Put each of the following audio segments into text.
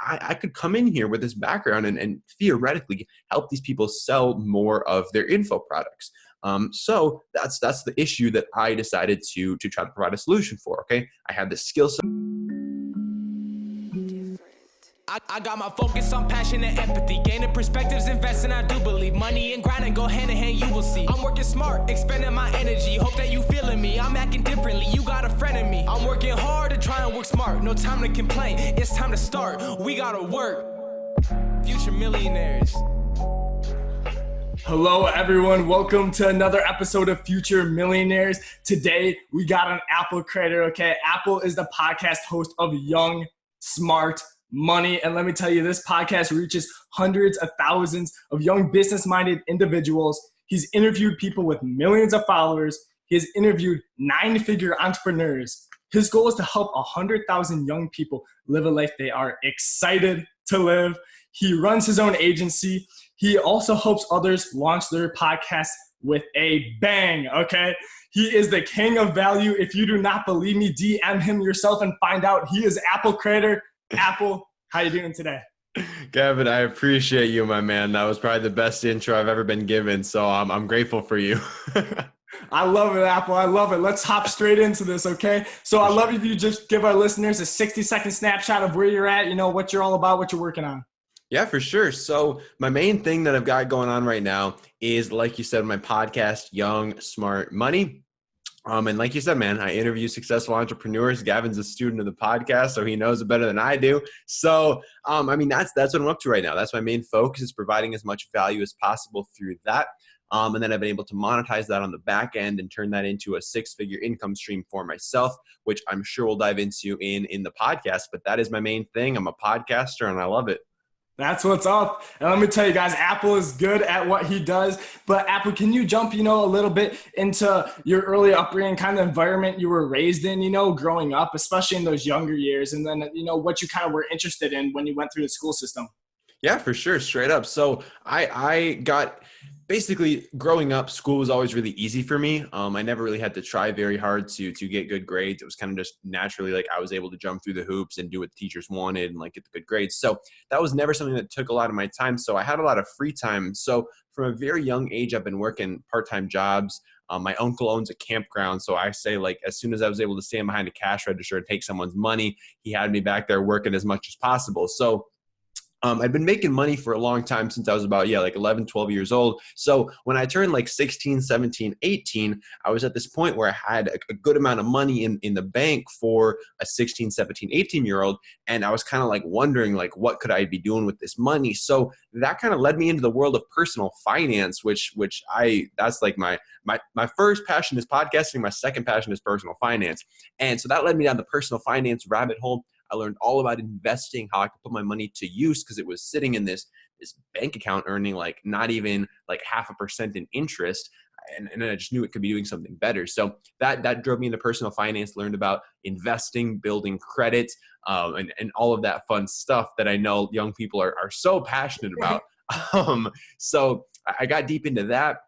I could come in here with this background and theoretically help these people sell more of their info products. So that's the issue that I decided to try to provide a solution for. Okay, I had this skill set. I got my focus on passion and empathy, gaining perspectives, investing. I do believe money and grinding go hand in hand. You will see. I'm working smart, expending my energy. Hope that you feeling me. I'm acting differently. You got a friend in me. I'm working hard to try and work smart. No time to complain. It's time to start. We gotta work. Future millionaires. Hello, everyone. Welcome to another episode of Future Millionaires. Today, we got an Apple Crider, okay? Apple is the podcast host of Young, Smart Money. And let me tell you, this podcast reaches hundreds of thousands of young business-minded individuals. He's interviewed people with millions of followers. He has interviewed 9-figure entrepreneurs. His goal is to help 100,000 young people live a life they are excited to live. He runs his own agency. He also helps others launch their podcast with a bang, okay? He is the king of value. If you do not believe me, DM him yourself and find out. He is Apple Crider. Apple, how you doing today? Gavin, I appreciate you, my man. That was probably the best intro I've ever been given, so I'm grateful for you. I love it, Apple. I love it. Let's hop straight into this, okay? So I love if you just give our listeners a 60-second snapshot of where you're at, you know, what you're all about, what you're working on. Yeah, for sure. So my main thing that I've got going on right now is, like you said, my podcast, Young, Smart Money. And like you said, man, I interview successful entrepreneurs. Gavin's a student of the podcast, so he knows it better than I do. So, that's what I'm up to right now. That's my main focus, is providing as much value as possible through that. And then I've been able to monetize that on the back end and turn that into a 6-figure income stream for myself, which I'm sure we'll dive into in the podcast. But that is my main thing. I'm a podcaster and I love it. That's what's up. And let me tell you guys, Apple is good at what he does. But Apple, can you jump, a little bit into your early upbringing, kind of environment you were raised in, growing up, especially in those younger years, and then, what you kind of were interested in when you went through the school system? Yeah, for sure. Straight up. So I got basically growing up, school was always really easy for me. I never really had to try very hard to get good grades. It was kind of just naturally like I was able to jump through the hoops and do what the teachers wanted and like get the good grades. So that was never something that took a lot of my time. So I had a lot of free time. So from a very young age, I've been working part-time jobs. My uncle owns a campground. So I say, like, as soon as I was able to stand behind a cash register and take someone's money, he had me back there working as much as possible. So I'd been making money for a long time, since I was about, 11, 12 years old. So when I turned like 16, 17, 18, I was at this point where I had a good amount of money in the bank for a 16, 17, 18-year-old. And I was kind of like wondering, like, what could I be doing with this money? So that kind of led me into the world of personal finance, that's like my first passion is podcasting. My second passion is personal finance. And so that led me down the personal finance rabbit hole. I learned all about investing, how I could put my money to use, because it was sitting in this bank account earning like not even like 0.5% in interest. And I just knew it could be doing something better. So that drove me into personal finance, learned about investing, building credit, and all of that fun stuff that I know young people are so passionate about. So I got deep into that.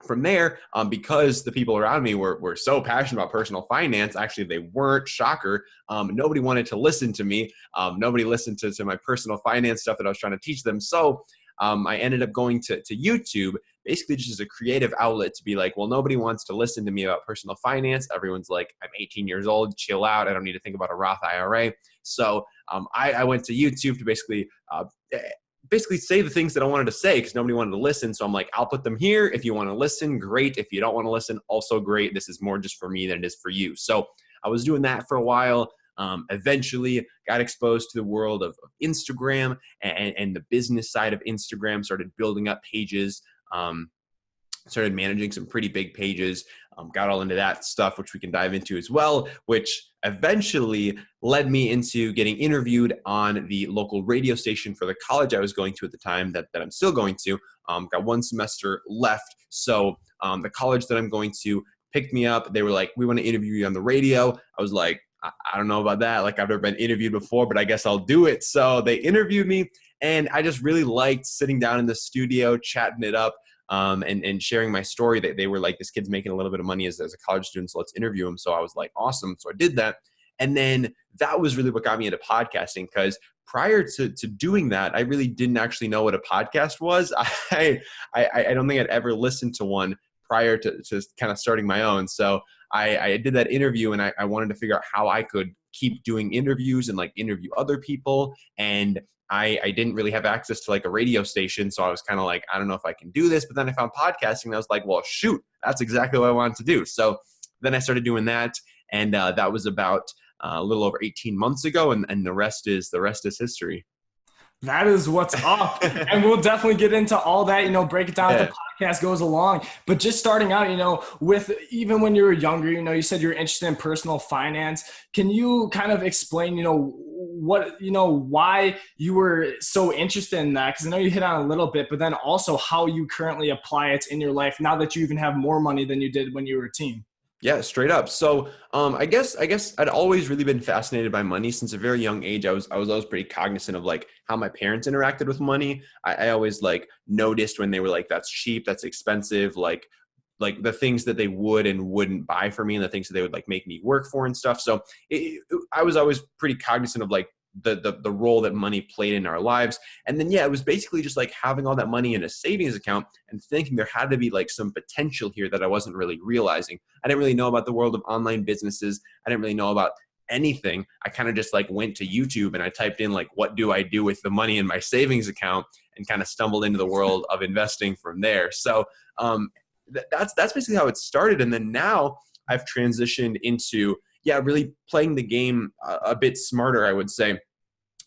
From there, because the people around me were so passionate about personal finance, actually they weren't, shocker. Nobody wanted to listen to me. Nobody listened to my personal finance stuff that I was trying to teach them. So I ended up going to YouTube, basically just as a creative outlet to be like, well, nobody wants to listen to me about personal finance. Everyone's like, I'm 18 years old, chill out. I don't need to think about a Roth IRA. So I went to YouTube to basically say the things that I wanted to say, because nobody wanted to listen. So I'm like, I'll put them here. If you want to listen, great. If you don't want to listen, also great. This is more just for me than it is for you. So I was doing that for a while. Eventually got exposed to the world of Instagram and the business side of Instagram, started building up pages, started managing some pretty big pages, got all into that stuff, which we can dive into as well, which eventually led me into getting interviewed on the local radio station for the college I was going to at the time that I'm still going to. Got one semester left. So the college that I'm going to picked me up. They were like, we want to interview you on the radio. I was like, I don't know about that. Like, I've never been interviewed before, but I guess I'll do it. So they interviewed me, and I just really liked sitting down in the studio, chatting it up, and sharing my story. That they were like, this kid's making a little bit of money as a college student, so let's interview him. So I was like, awesome. So I did that. And then that was really what got me into podcasting, because prior to doing that, I really didn't actually know what a podcast was. I don't think I'd ever listened to one prior to kind of starting my own. So I did that interview, and I wanted to figure out how I could keep doing interviews and like interview other people. And I didn't really have access to like a radio station. So I was kind of like, I don't know if I can do this. But then I found podcasting and I was like, well, shoot, that's exactly what I wanted to do. So then I started doing that. And that was about a little over 18 months ago. And the rest is history. That is what's up. And we'll definitely get into all that, break it down as the podcast goes along. But just starting out, with even when you were younger, you said you're interested in personal finance. Can you kind of explain, why you were so interested in that? Because I know you hit on a little bit, but then also how you currently apply it in your life now that you even have more money than you did when you were a teen. Yeah, straight up. So I guess I'd always really been fascinated by money since a very young age. I was always pretty cognizant of like how my parents interacted with money. I always like noticed when they were like, that's cheap, that's expensive, like the things that they would and wouldn't buy for me and the things that they would like make me work for and stuff. So I was always pretty cognizant of like the role that money played in our lives. And then, it was basically just like having all that money in a savings account and thinking there had to be like some potential here that I wasn't really realizing. I didn't really know about the world of online businesses. I didn't really know about anything. I kind of just like went to YouTube and I typed in like, what do I do with the money in my savings account, and kind of stumbled into the world of investing from there. So that's basically how it started. And then now I've transitioned into really playing the game a bit smarter, I would say.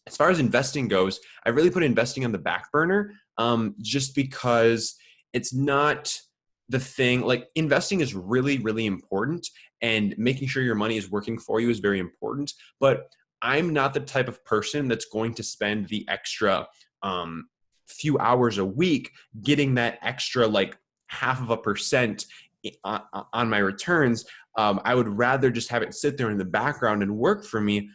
As far as investing goes, I really put investing on the back burner just because it's not the thing. Like, investing is really, really important, and making sure your money is working for you is very important. But I'm not the type of person that's going to spend the extra few hours a week getting that extra like 0.5% on my returns. I would rather just have it sit there in the background and work for me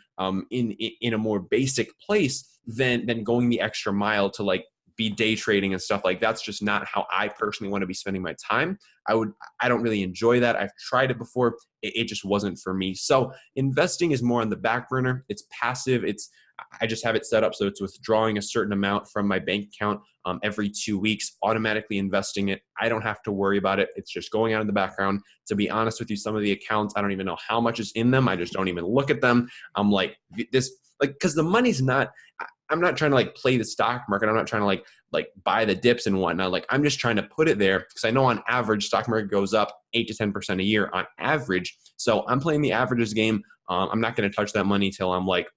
in a more basic place than going the extra mile to like be day trading and stuff like that. That's just not how I personally want to be spending my time. I don't really enjoy that. I've tried it before. It just wasn't for me. So investing is more on the back burner. It's passive. I just have it set up so it's withdrawing a certain amount from my bank account every 2 weeks, automatically investing it. I don't have to worry about it. It's just going out in the background. To be honest with you, some of the accounts, I don't even know how much is in them. I just don't even look at them. I'm like, because the money's not, I'm not trying to like play the stock market. I'm not trying to like buy the dips and whatnot. Like, I'm just trying to put it there because I know on average stock market goes up 8 to 10% a year on average. So I'm playing the averages game. I'm not going to touch that money till I'm like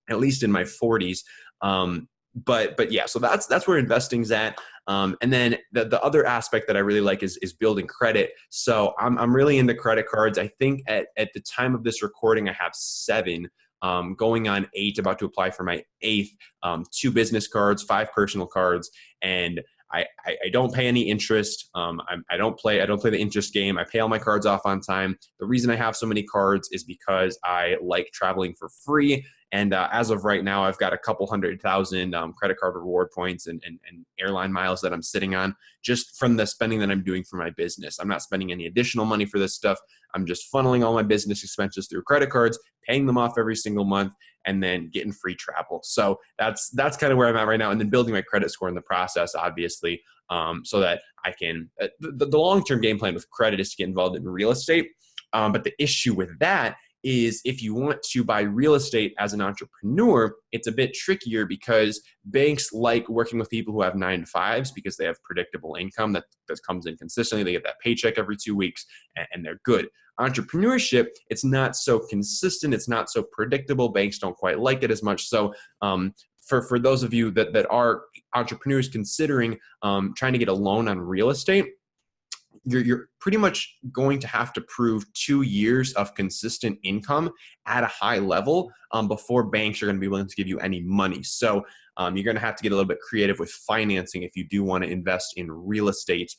at least in my 40s. But yeah, so that's where investing's at. And then the other aspect that I really like is building credit. So I'm really into credit cards. I think at the time of this recording, I have 7. Going on 8, about to apply for my 8th, 2 business cards, 5 personal cards, and I don't pay any interest. I don't play the interest game. I pay all my cards off on time. The reason I have so many cards is because I like traveling for free. And as of right now, I've got a couple 100,000 credit card reward points and airline miles that I'm sitting on just from the spending that I'm doing for my business. I'm not spending any additional money for this stuff. I'm just funneling all my business expenses through credit cards, paying them off every single month, and then getting free travel. So that's kind of where I'm at right now. And then building my credit score in the process, obviously, so that I can, the long-term game plan with credit is to get involved in real estate. But the issue with that is if you want to buy real estate as an entrepreneur, it's a bit trickier because banks like working with people who have 9-to-5s because they have predictable income that comes in consistently. They get that paycheck every 2 weeks and they're good. Entrepreneurship, it's not so consistent. It's not so predictable. Banks don't quite like it as much. So for those of you that are entrepreneurs considering trying to get a loan on real estate, you're pretty much going to have to prove 2 years of consistent income at a high level before banks are going to be willing to give you any money. So you're going to have to get a little bit creative with financing if you do want to invest in real estate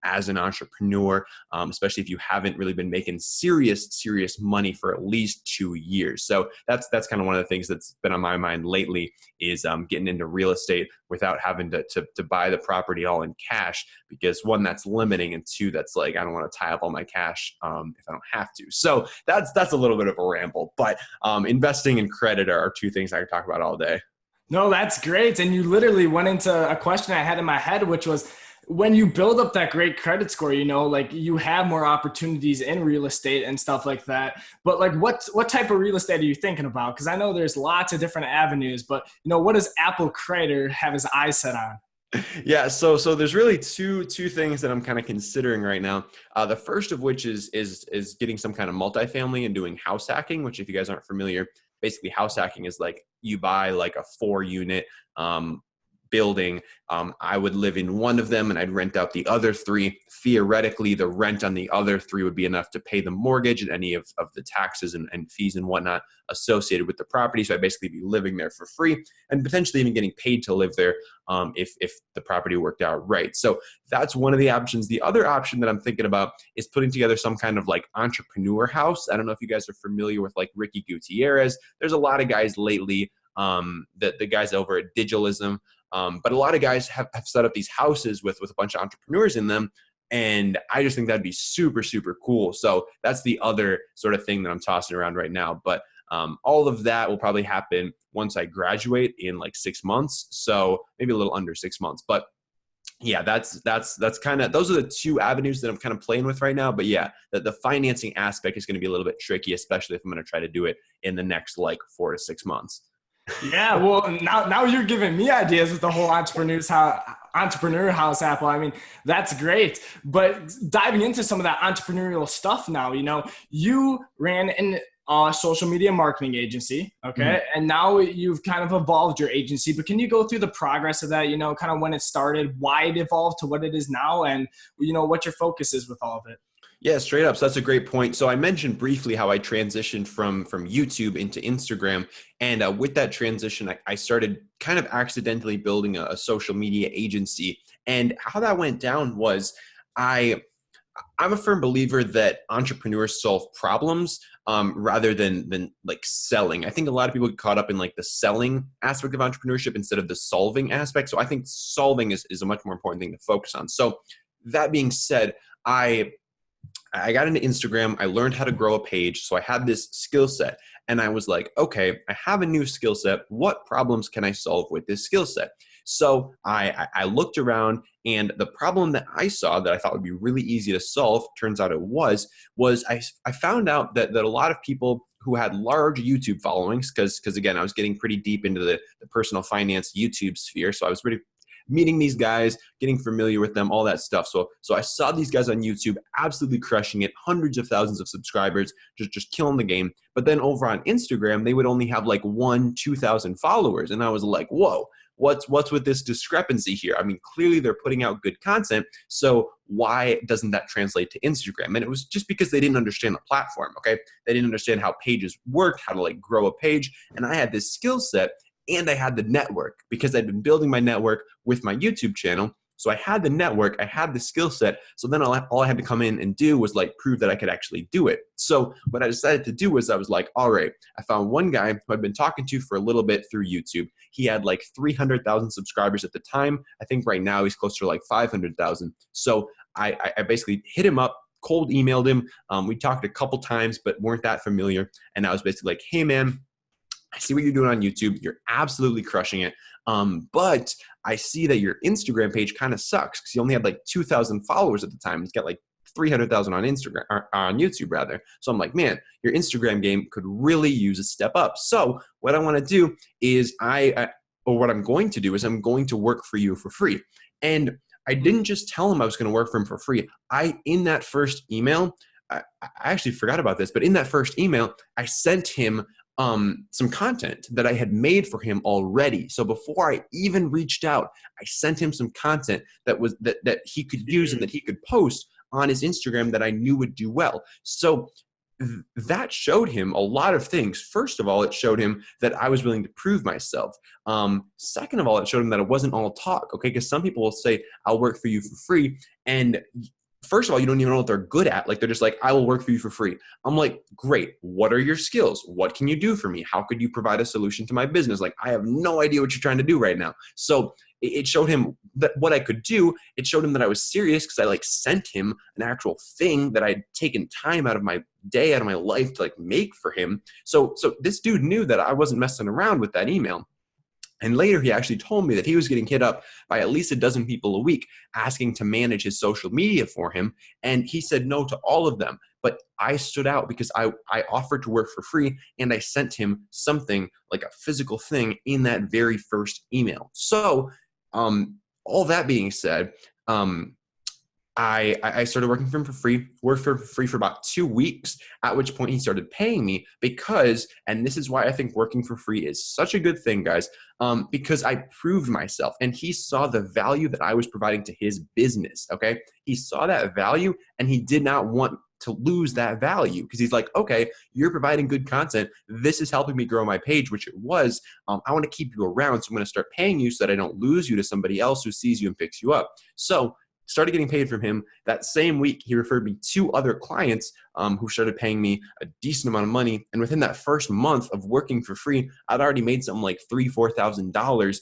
as an entrepreneur, especially if you haven't really been making serious money for at least 2 years. So that's kind of one of the things that's been on my mind lately is getting into real estate without having to buy the property all in cash, because 1, that's limiting, and 2, that's like, I don't want to tie up all my cash if I don't have to. So that's a little bit of a ramble, but investing and credit are two things I can talk about all day. No, that's great. And you literally went into a question I had in my head, which was, when you build up that great credit score, you know, like you have more opportunities in real estate and stuff like that. But like, what type of real estate are you thinking about? Because I know there's lots of different avenues, but you know, what does Apple Crider have his eyes set on? Yeah, so there's really two things that I'm kind of considering right now. The first of which is getting some kind of multifamily and doing house hacking, which if you guys aren't familiar, basically house hacking is like you buy like a 4-unit building. I would live in one of them and I'd rent out the other 3. Theoretically, the rent on the other 3 would be enough to pay the mortgage and any of the taxes and fees and whatnot associated with the property. So I'd basically be living there for free and potentially even getting paid to live there if the property worked out right. So that's one of the options. The other option that I'm thinking about is putting together some kind of like entrepreneur house. I don't know if you guys are familiar with like Ricky Gutierrez. There's a lot of guys lately, the guys over at Digitalism. But a lot of guys have set up these houses with a bunch of entrepreneurs in them. And I just think that'd be super, super cool. So that's the other sort of thing that I'm tossing around right now. But all of that will probably happen once I graduate in like 6 months. So maybe a little under 6 months. But yeah, that's kind of, those are the 2 avenues that I'm kind of playing with right now. But yeah, the financing aspect is going to be a little bit tricky, especially if I'm going to try to do it in the next like 4 to 6 months. Yeah, well, now you're giving me ideas with the whole entrepreneur house, Apple. I mean, that's great. But diving into some of that entrepreneurial stuff now, you know, you ran an social media marketing agency, okay? Mm-hmm. And now you've kind of evolved your agency. But can you go through the progress of that, you know, kind of when it started, why it evolved to what it is now, and, you know, what your focus is with all of it? Yeah, straight up. So that's a great point. So I mentioned briefly how I transitioned from YouTube into Instagram. And with that transition, I started kind of accidentally building a social media agency. And how that went down was I'm a firm believer that entrepreneurs solve problems rather than like selling. I think a lot of people get caught up in like the selling aspect of entrepreneurship instead of the solving aspect. So I think solving is a much more important thing to focus on. So that being said, I got into Instagram. I learned how to grow a page. So I had this skill set and I was like, okay, I have a new skill set. What problems can I solve with this skill set? So I looked around, and the problem that I saw that I thought would be really easy to solve, turns out it was I found out that a lot of people who had large YouTube followings, because again, I was getting pretty deep into the personal finance YouTube sphere. So I was really meeting these guys, getting familiar with them, all that stuff. So I saw these guys on YouTube absolutely crushing it, hundreds of thousands of subscribers, just killing the game. But then over on Instagram, they would only have like 1,000-2,000 followers. And I was like, whoa, what's with this discrepancy here? I mean, clearly they're putting out good content. So why doesn't that translate to Instagram? And it was just because they didn't understand the platform, okay? They didn't understand how pages worked, how to like grow a page. And I had this skill set. And I had the network because I'd been building my network with my YouTube channel. So I had the network, I had the skill set. So then all I had to come in and do was like prove that I could actually do it. So what I decided to do was I was like, all right, I found one guy who I'd been talking to for a little bit through YouTube. He had like 300,000 subscribers at the time. I think right now he's closer to like 500,000. So I basically hit him up, cold emailed him. We talked a couple times, but weren't that familiar. And I was basically like, hey man, I see what you're doing on YouTube. You're absolutely crushing it. But I see that your Instagram page kind of sucks because you only had like 2,000 followers at the time. He's got like 300,000 on Instagram or on YouTube rather. So I'm like, man, your Instagram game could really use a step up. So what I want to do is what I'm going to do is I'm going to work for you for free. And I didn't just tell him I was going to work for him for free. In that first email, I actually forgot about this, but in that first email, I sent him some content that I had made for him already. So before I even reached out, I sent him some content that he could use and that he could post on his Instagram that I knew would do well. So that showed him a lot of things. First of all, it showed him that I was willing to prove myself. Second of all, it showed him that it wasn't all talk, okay? Because some people will say, I'll work for you for free. And first of all, you don't even know what they're good at. Like, they're just like, I will work for you for free. I'm like, great. What are your skills? What can you do for me? How could you provide a solution to my business? Like, I have no idea what you're trying to do right now. So it showed him that what I could do. It showed him that I was serious because I like sent him an actual thing that I'd taken time out of my day, out of my life to like make for him. So this dude knew that I wasn't messing around with that email. And later, he actually told me that he was getting hit up by at least a dozen people a week asking to manage his social media for him. And he said no to all of them. But I stood out because I offered to work for free, and I sent him something like a physical thing in that very first email. So all that being said, I started working for him for free, worked for free for about 2 weeks, at which point he started paying me because, and this is why I think working for free is such a good thing, guys, because I proved myself and he saw the value that I was providing to his business, okay? He saw that value and he did not want to lose that value because he's like, okay, you're providing good content. This is helping me grow my page, which it was. I want to keep you around, so I'm going to start paying you so that I don't lose you to somebody else who sees you and picks you up. So started getting paid from him. That same week, he referred me 2 other clients who started paying me a decent amount of money. And within that first month of working for free, I'd already made something like $3,000-$4,000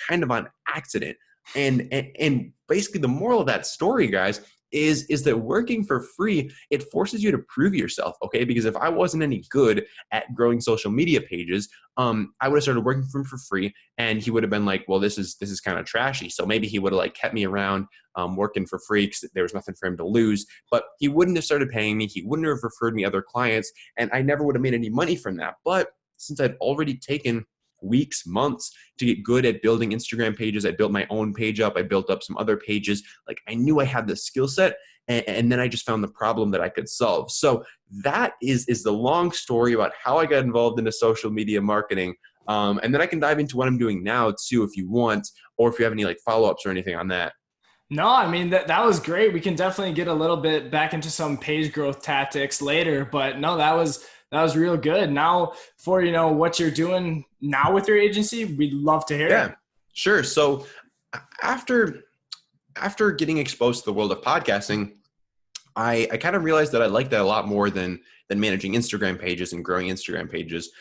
kind of on accident. And basically the moral of that story, guys, is that working for free, it forces you to prove yourself, okay? Because if I wasn't any good at growing social media pages, I would have started working for him for free, and he would have been like, well, this is kind of trashy. So maybe he would have like kept me around working for free because there was nothing for him to lose, but he wouldn't have started paying me. He wouldn't have referred me other clients, and I never would have made any money from that. But since I'd already taken weeks, months to get good at building Instagram pages, I built my own page up. I built up some other pages. Like I knew I had the skill set, and then I just found the problem that I could solve. So that is the long story about how I got involved into social media marketing. And then I can dive into what I'm doing now too, if you want, or if you have any like follow-ups or anything on that. No, I mean, that was great. We can definitely get a little bit back into some page growth tactics later, but no, that was real good. Now for, what you're doing now with your agency, we'd love to hear Yeah, it. sure. So after getting exposed to the world of podcasting, I kind of realized that I liked that a lot more than managing Instagram pages and growing Instagram pages.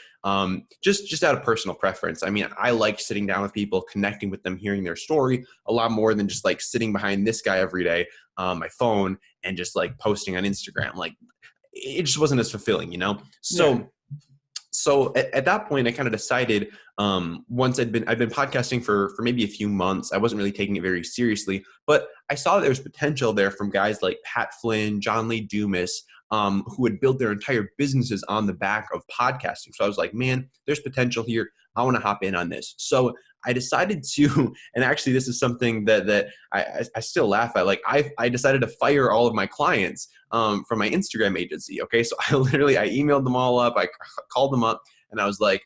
Just out of personal preference. I mean, I like sitting down with people, connecting with them, hearing their story a lot more than just like sitting behind this guy every day on my phone and just like posting on Instagram. Like it just wasn't as fulfilling, So at that point, I kind of decided once I'd been podcasting for maybe a few months. I wasn't really taking it very seriously, but I saw that there was potential there from guys like Pat Flynn, John Lee Dumas, who had built their entire businesses on the back of podcasting. So I was like, man, there's potential here. I want to hop in on this. So I decided to, and actually this is something that I still laugh at. Like I decided to fire all of my clients from my Instagram agency. Okay. So I emailed them all up. I called them up and I was like,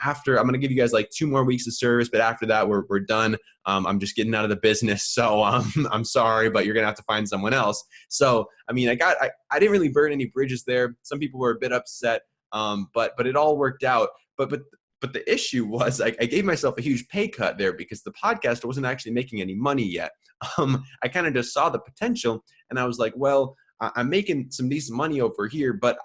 after I'm going to give you guys like 2 more weeks of service, but after that we're done. I'm just getting out of the business. So I'm sorry, but you're going to have to find someone else. So, I mean, I didn't really burn any bridges there. Some people were a bit upset, but it all worked out. But the issue was I gave myself a huge pay cut there because the podcast wasn't actually making any money yet. I kind of just saw the potential and I was like, well, I'm making some decent money over here, but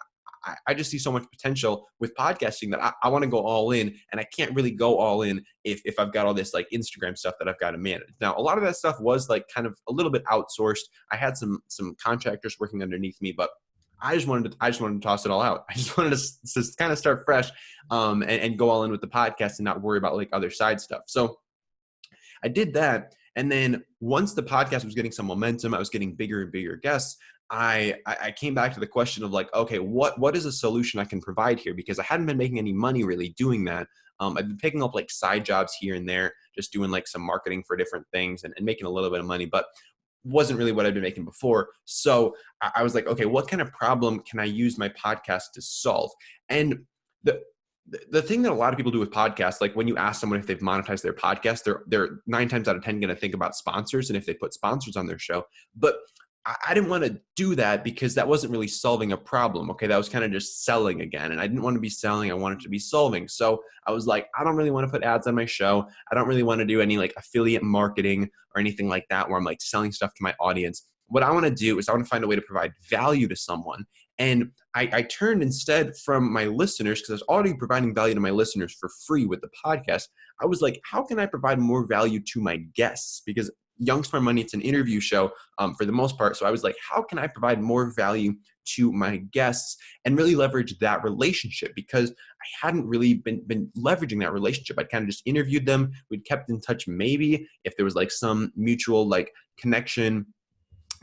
I just see so much potential with podcasting that I want to go all in, and I can't really go all in if I've got all this like Instagram stuff that I've got to manage. Now, a lot of that stuff was like kind of a little bit outsourced. I had some contractors working underneath me, but I just wanted to toss it all out. I just wanted to kind of start fresh and go all in with the podcast and not worry about like other side stuff. So I did that. And then once the podcast was getting some momentum, I was getting bigger and bigger guests. I came back to the question of like, okay, what is a solution I can provide here? Because I hadn't been making any money really doing that. I've been picking up like side jobs here and there, just doing like some marketing for different things and making a little bit of money, but wasn't really what I'd been making before. So I was like, okay, what kind of problem can I use my podcast to solve? And the thing that a lot of people do with podcasts, like when you ask someone if they've monetized their podcast, they're 9 times out of 10 going to think about sponsors and if they put sponsors on their show. But I didn't want to do that because that wasn't really solving a problem. Okay. That was kind of just selling again. And I didn't want to be selling. I wanted to be solving. So I was like, I don't really want to put ads on my show. I don't really want to do any like affiliate marketing or anything like that where I'm like selling stuff to my audience. What I want to do is I want to find a way to provide value to someone. And I turned instead from my listeners, because I was already providing value to my listeners for free with the podcast. I was like, how can I provide more value to my guests? Because Young Smart Money, it's an interview show for the most part. So I was like, how can I provide more value to my guests and really leverage that relationship? Because I hadn't really been leveraging that relationship. I'd kind of just interviewed them. We'd kept in touch maybe if there was like some mutual like connection.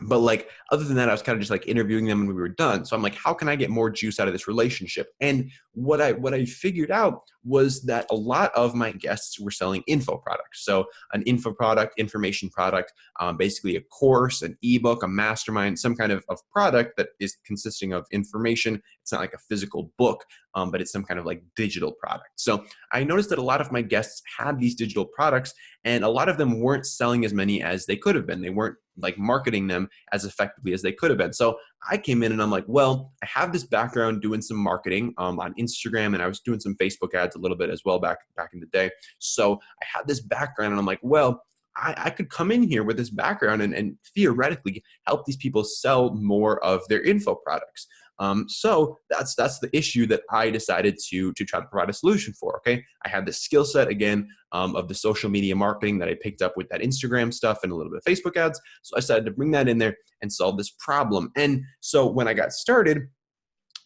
But like, other than that, I was kind of just like interviewing them and we were done. So I'm like, how can I get more juice out of this relationship? And what I figured out was that a lot of my guests were selling info products. So an info product, information product, basically a course, an ebook, a mastermind, some kind of product that is consisting of information. It's not like a physical book, but it's some kind of like digital product. So I noticed that a lot of my guests had these digital products and a lot of them weren't selling as many as they could have been. They weren't like marketing them as effectively as they could have been. So I came in and I'm like, well, I have this background doing some marketing on Instagram, and I was doing some Facebook ads a little bit as well back in the day. So I had this background and I'm like, well, I could come in here with this background and theoretically help these people sell more of their info products. So that's the issue that I decided to try to provide a solution for. Okay. I had this skill set again, of the social media marketing that I picked up with that Instagram stuff and a little bit of Facebook ads. So I decided to bring that in there and solve this problem. And so when I got started,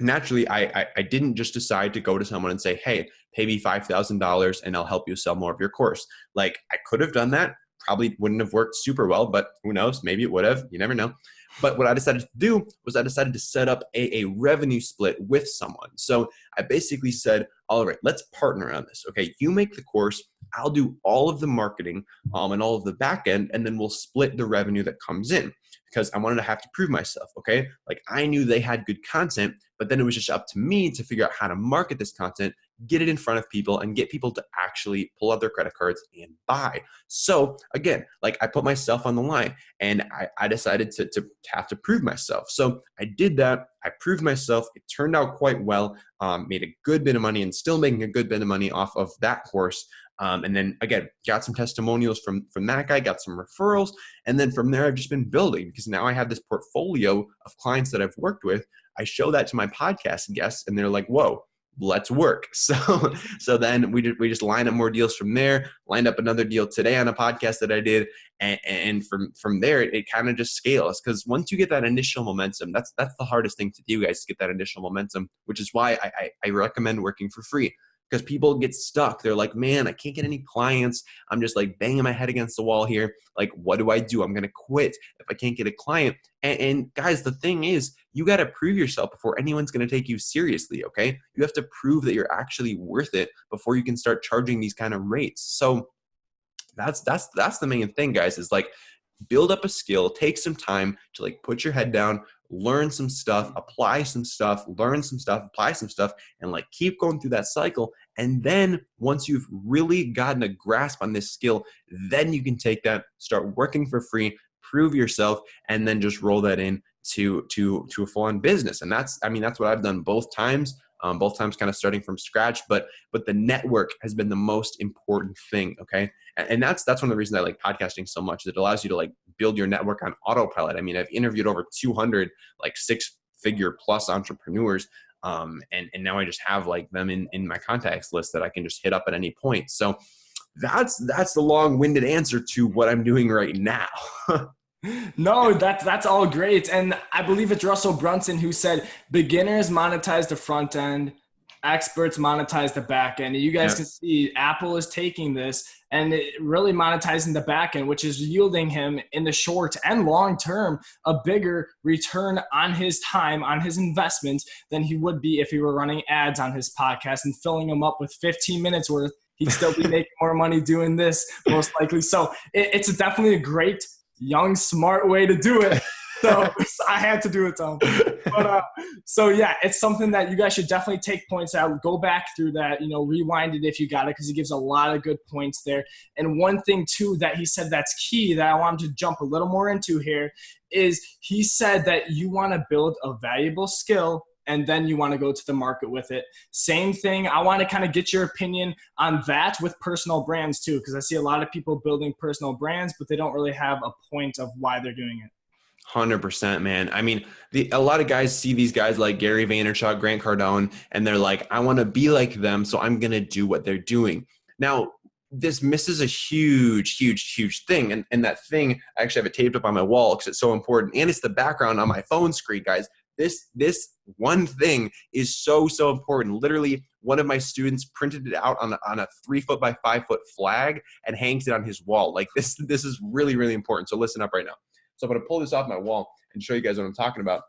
naturally, I didn't just decide to go to someone and say, hey, pay me $5,000 and I'll help you sell more of your course. Like, I could have done that. Probably wouldn't have worked super well, but who knows? Maybe it would have. You never know. But what I decided to do was I decided to set up a revenue split with someone. So I basically said, all right, let's partner on this. Okay, you make the course. I'll do all of the marketing and all of the back end, and then we'll split the revenue that comes in, because I wanted to have to prove myself. Okay, like I knew they had good content, but then it was just up to me to figure out how to market this content, get it in front of people, and get people to actually pull out their credit cards and buy. So again, like I put myself on the line and I decided to have to prove myself. So I did that. I proved myself. It turned out quite well, made a good bit of money and still making a good bit of money off of that course. And then again, got some testimonials from that guy, got some referrals. And then from there, I've just been building, because now I have this portfolio of clients that I've worked with. I show that to my podcast guests and they're like, whoa, let's work. So then we just line up more deals from there, lined up another deal today on a podcast that I did. And from there, it kind of just scales, because once you get that initial momentum, that's the hardest thing to do, guys, to get that initial momentum, which is why I recommend working for free. Because people get stuck. They're like, man, I can't get any clients. I'm just like banging my head against the wall here. Like, what do I do? I'm going to quit if I can't get a client. And guys, the thing is, you got to prove yourself before anyone's going to take you seriously. Okay. You have to prove that you're actually worth it before you can start charging these kind of rates. So that's the main thing, guys, is like, build up a skill, take some time to like put your head down, learn some stuff, apply some stuff, learn some stuff, apply some stuff, and like keep going through that cycle. And then once you've really gotten a grasp on this skill, then you can take that, start working for free, prove yourself, and then just roll that in to a full-on business. And that's what I've done both times kind of starting from scratch, but the network has been the most important thing. Okay. And that's one of the reasons I like podcasting so much. It allows you to like build your network on autopilot. I mean, I've interviewed over 200 like 6-figure plus entrepreneurs. And now I just have like them in my contacts list that I can just hit up at any point. So that's the long-winded answer to what I'm doing right now. No, that's all great. And I believe it's Russell Brunson who said beginners monetize the front end, experts monetize the back end. And you guys can see Apple is taking this and really monetizing the back end, which is yielding him in the short and long term a bigger return on his time, on his investment, than he would be if he were running ads on his podcast and filling them up with 15 minutes worth. He'd still be making more money doing this, most likely. So it's definitely a great, young, smart way to do it. So I had to do it, Tom. But so yeah, it's something that you guys should definitely take points out. Go back through that, rewind it if you got it, because he gives a lot of good points there. And one thing too that he said that's key that I wanted to jump a little more into here is he said that you want to build a valuable skill and then you want to go to the market with it. Same thing. I want to kind of get your opinion on that with personal brands too, because I see a lot of people building personal brands, but they don't really have a point of why they're doing it. 100%, man. I mean, a lot of guys see these guys like Gary Vaynerchuk, Grant Cardone, and they're like, I want to be like them, so I'm going to do what they're doing. Now, this misses a huge thing. And that thing, I actually have it taped up on my wall because it's so important. And it's the background on my phone screen, guys. This one thing is so important. Literally, one of my students printed it out on a 3-foot by 5-foot flag and hangs it on his wall. Like this is really important. So listen up right now. So I'm going to pull this off my wall and show you guys what I'm talking about.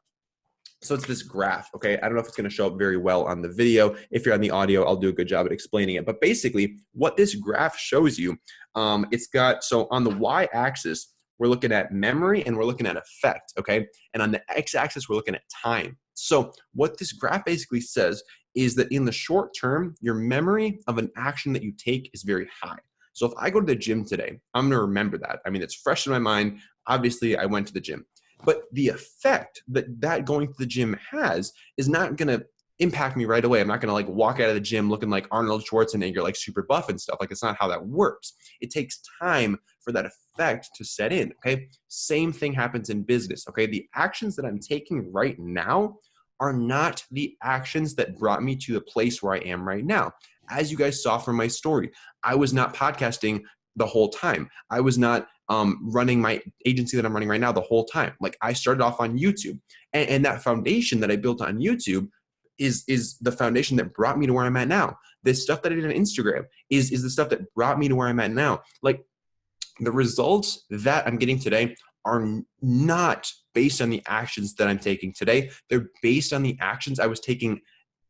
So it's this graph, okay? I don't know if it's going to show up very well on the video. If you're on the audio, I'll do a good job at explaining it. But basically, what this graph shows you, it's got, so on the y-axis, we're looking at memory and we're looking at effect, okay? And on the x-axis, we're looking at time. So what this graph basically says is that in the short term, your memory of an action that you take is very high. So if I go to the gym today, I'm going to remember that. I mean, it's fresh in my mind. Obviously, I went to the gym. But the effect that going to the gym has is not going to impact me right away. I'm not going to like walk out of the gym looking like Arnold Schwarzenegger, like super buff and stuff. Like it's not how that works. It takes time for that effect to set in, okay? Same thing happens in business, okay? The actions that I'm taking right now are not the actions that brought me to the place where I am right now. As you guys saw from my story, I was not podcasting the whole time. I was not running my agency that I'm running right now the whole time. Like I started off on YouTube, and that foundation that I built on YouTube is the foundation that brought me to where I'm at now. This stuff that I did on Instagram is the stuff that brought me to where I'm at now. Like the results that I'm getting today are not based on the actions that I'm taking today. They're based on the actions I was taking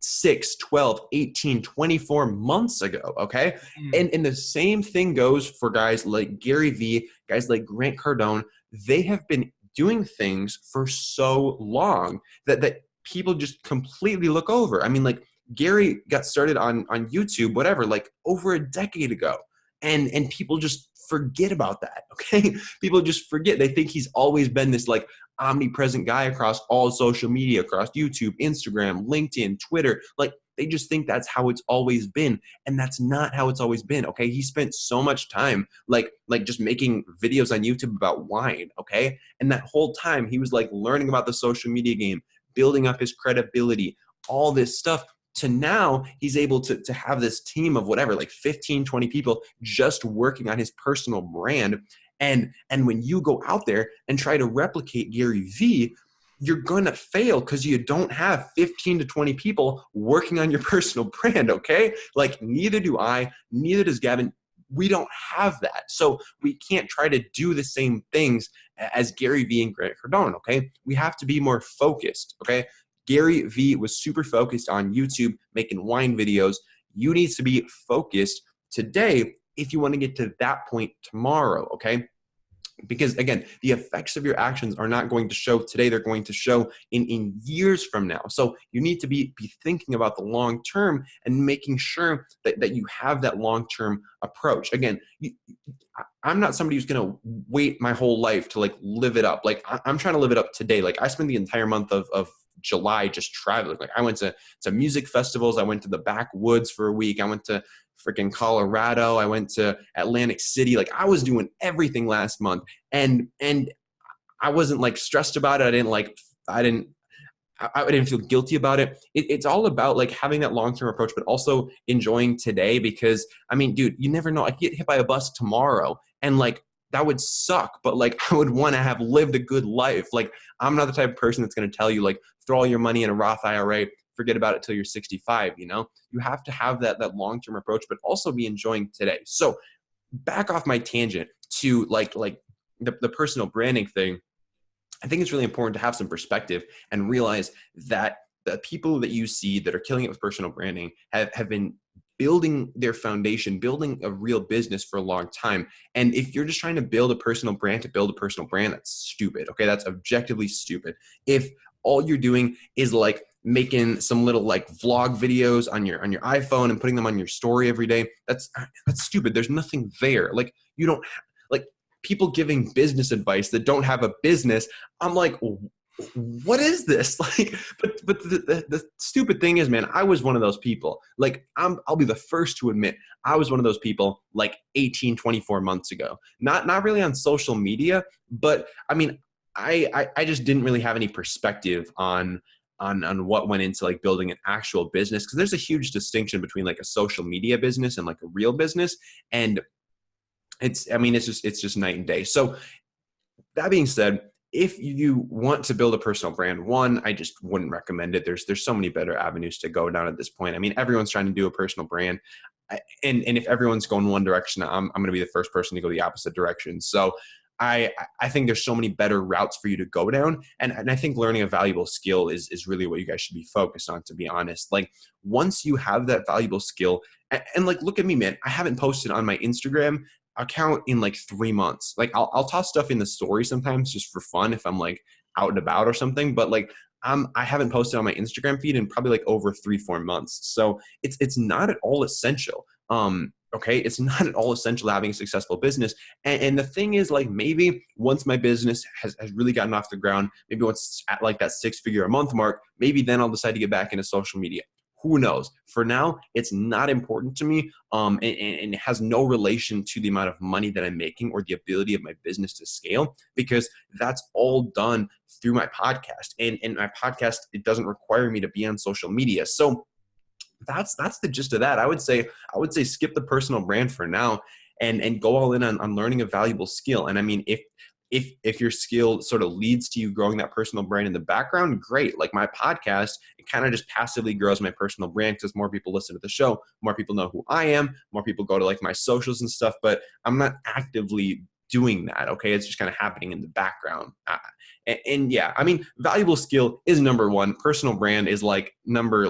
6, 12, 18, 24 months ago, okay? And the same thing goes for guys like Gary Vee, guys like Grant Cardone. They have been doing things for so long that people just completely look over. I mean, like Gary got started on YouTube, whatever, like over a decade ago. And people just forget about that, okay? People just forget. They think he's always been this like omnipresent guy across all social media, across YouTube, Instagram, LinkedIn, Twitter. Like they just think that's how it's always been. And that's not how it's always been, okay? He spent so much time like just making videos on YouTube about wine, okay? And that whole time he was like learning about the social media game, building up his credibility, all this stuff. To now, he's able to have this team of whatever, like 15, 20 people just working on his personal brand. And when you go out there and try to replicate Gary Vee, you're going to fail because you don't have 15 to 20 people working on your personal brand, okay? Like neither do I, neither does Gavin. We don't have that. So we can't try to do the same things as Gary Vee and Grant Cardone, okay? We have to be more focused, okay? Gary Vee was super focused on YouTube, making wine videos. You need to be focused today if you want to get to that point tomorrow, okay? Because again, the effects of your actions are not going to show today. They're going to show in years from now. So you need to be thinking about the long term and making sure that you have that long-term approach. Again, I'm not somebody who's going to wait my whole life to like live it up. Like I'm trying to live it up today. Like I spent the entire month of July just traveling. Like I went to music festivals. I went to the backwoods for a week. I went to freaking Colorado. I went to Atlantic City. Like I was doing everything last month, and I wasn't like stressed about it. I didn't feel guilty about it. It's all about like having that long-term approach, but also enjoying today, because I mean, dude, you never know. I could get hit by a bus tomorrow, and like that would suck, but like I would want to have lived a good life. Like I'm not the type of person that's going to tell you like throw all your money in a Roth IRA, forget about it till you're 65, you know? You have to have that long-term approach, but also be enjoying today. So back off my tangent to like the personal branding thing. I think it's really important to have some perspective and realize that the people that you see that are killing it with personal branding have been building their foundation, building a real business for a long time. And if you're just trying to build a personal brand to build a personal brand, that's stupid. Okay. That's objectively stupid. If all you're doing is like making some little like vlog videos on your iPhone and putting them on your story every day, that's stupid. There's nothing there. Like you don't like people giving business advice that don't have a business. I'm like, what is this? Like, but the stupid thing is, man, I was one of those people. Like, I'll be the first to admit I was one of those people like 18, 24 months ago. Not really on social media, but I mean, I just didn't really have any perspective on what went into like building an actual business, because there's a huge distinction between like a social media business and like a real business. And it's just night and day. So that being said, if you want to build a personal brand, one, I just wouldn't recommend it. There's so many better avenues to go down at this point. I mean, everyone's trying to do a personal brand. And if everyone's going one direction, I'm going to be the first person to go the opposite direction. So I think there's so many better routes for you to go down. And I think learning a valuable skill is really what you guys should be focused on, to be honest. Like once you have that valuable skill, and like, look at me, man, I haven't posted on my Instagram account in like 3 months. Like I'll toss stuff in the story sometimes just for fun if I'm like out and about or something, but like I haven't posted on my Instagram feed in probably like over 3-4 months. So it's not at all essential. Okay, it's not at all essential to having a successful business. And the thing is, like, maybe once my business has really gotten off the ground, maybe once it's at like that 6-figure a month mark, maybe then I'll decide to get back into social media. Who knows? For now, it's not important to me, and it has no relation to the amount of money that I'm making or the ability of my business to scale, because that's all done through my podcast. And my podcast, it doesn't require me to be on social media. So that's the gist of that. I would say skip the personal brand for now and go all in on learning a valuable skill. And I mean, if your skill sort of leads to you growing that personal brand in the background, great. Like my podcast, it kind of just passively grows my personal brand because more people listen to the show, more people know who I am, more people go to like my socials and stuff, but I'm not actively doing that. Okay. It's just kind of happening in the background. And yeah, I mean, valuable skill is number one. Personal brand is like number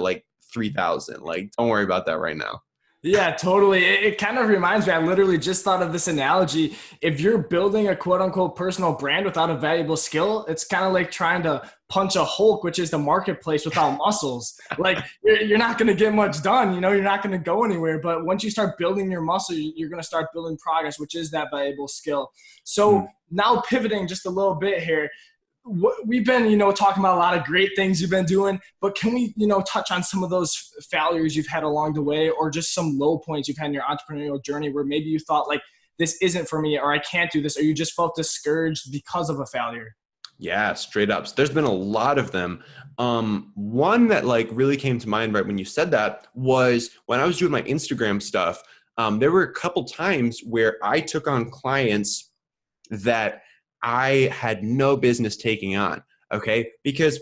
3,000. Like, don't worry about that right now. Yeah, totally. It kind of reminds me, I literally just thought of this analogy. If you're building a quote unquote personal brand without a valuable skill, it's kind of like trying to punch a Hulk, which is the marketplace, without muscles. Like you're not going to get much done. You know, you're not going to go anywhere. But once you start building your muscle, you're going to start building progress, which is that valuable skill. So now pivoting just a little bit here, we've been, talking about a lot of great things you've been doing, but can we, touch on some of those failures you've had along the way, or just some low points you've had in your entrepreneurial journey where maybe you thought like, this isn't for me, or I can't do this, or you just felt discouraged because of a failure? Yeah, straight up. So there's been a lot of them. One that like really came to mind right when you said that was when I was doing my Instagram stuff. There were a couple times where I took on clients that I had no business taking on, okay? Because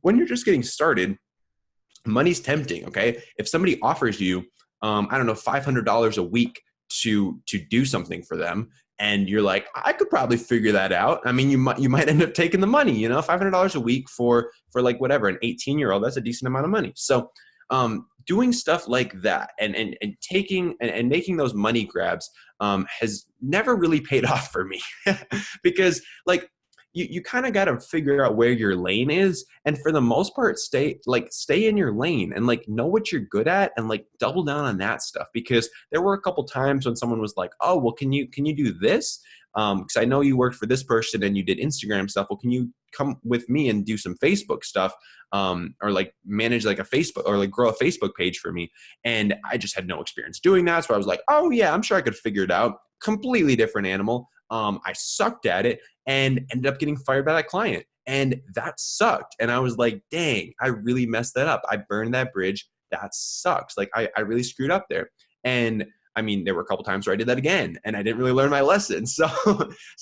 when you're just getting started, money's tempting, okay? If somebody offers you, $500 a week to do something for them, and you're like, I could probably figure that out. I mean, you might end up taking the money, $500 a week for like whatever, an 18-year-old, that's a decent amount of money. So doing stuff like that and taking and making those money grabs has never really paid off for me because like you kind of got to figure out where your lane is, and for the most part stay in your lane and like know what you're good at and like double down on that stuff. Because there were a couple times when someone was like, oh well, can you do this, because I know you worked for this person and you did Instagram stuff, well can you come with me and do some Facebook stuff, or like manage like a Facebook or like grow a Facebook page for me. And I just had no experience doing that. So I was like, oh yeah, I'm sure I could figure it out. Completely different animal. I sucked at it and ended up getting fired by that client. And that sucked. And I was like, dang, I really messed that up. I burned that bridge. That sucks. Like I really screwed up there. And I mean, there were a couple times where I did that again and I didn't really learn my lesson. So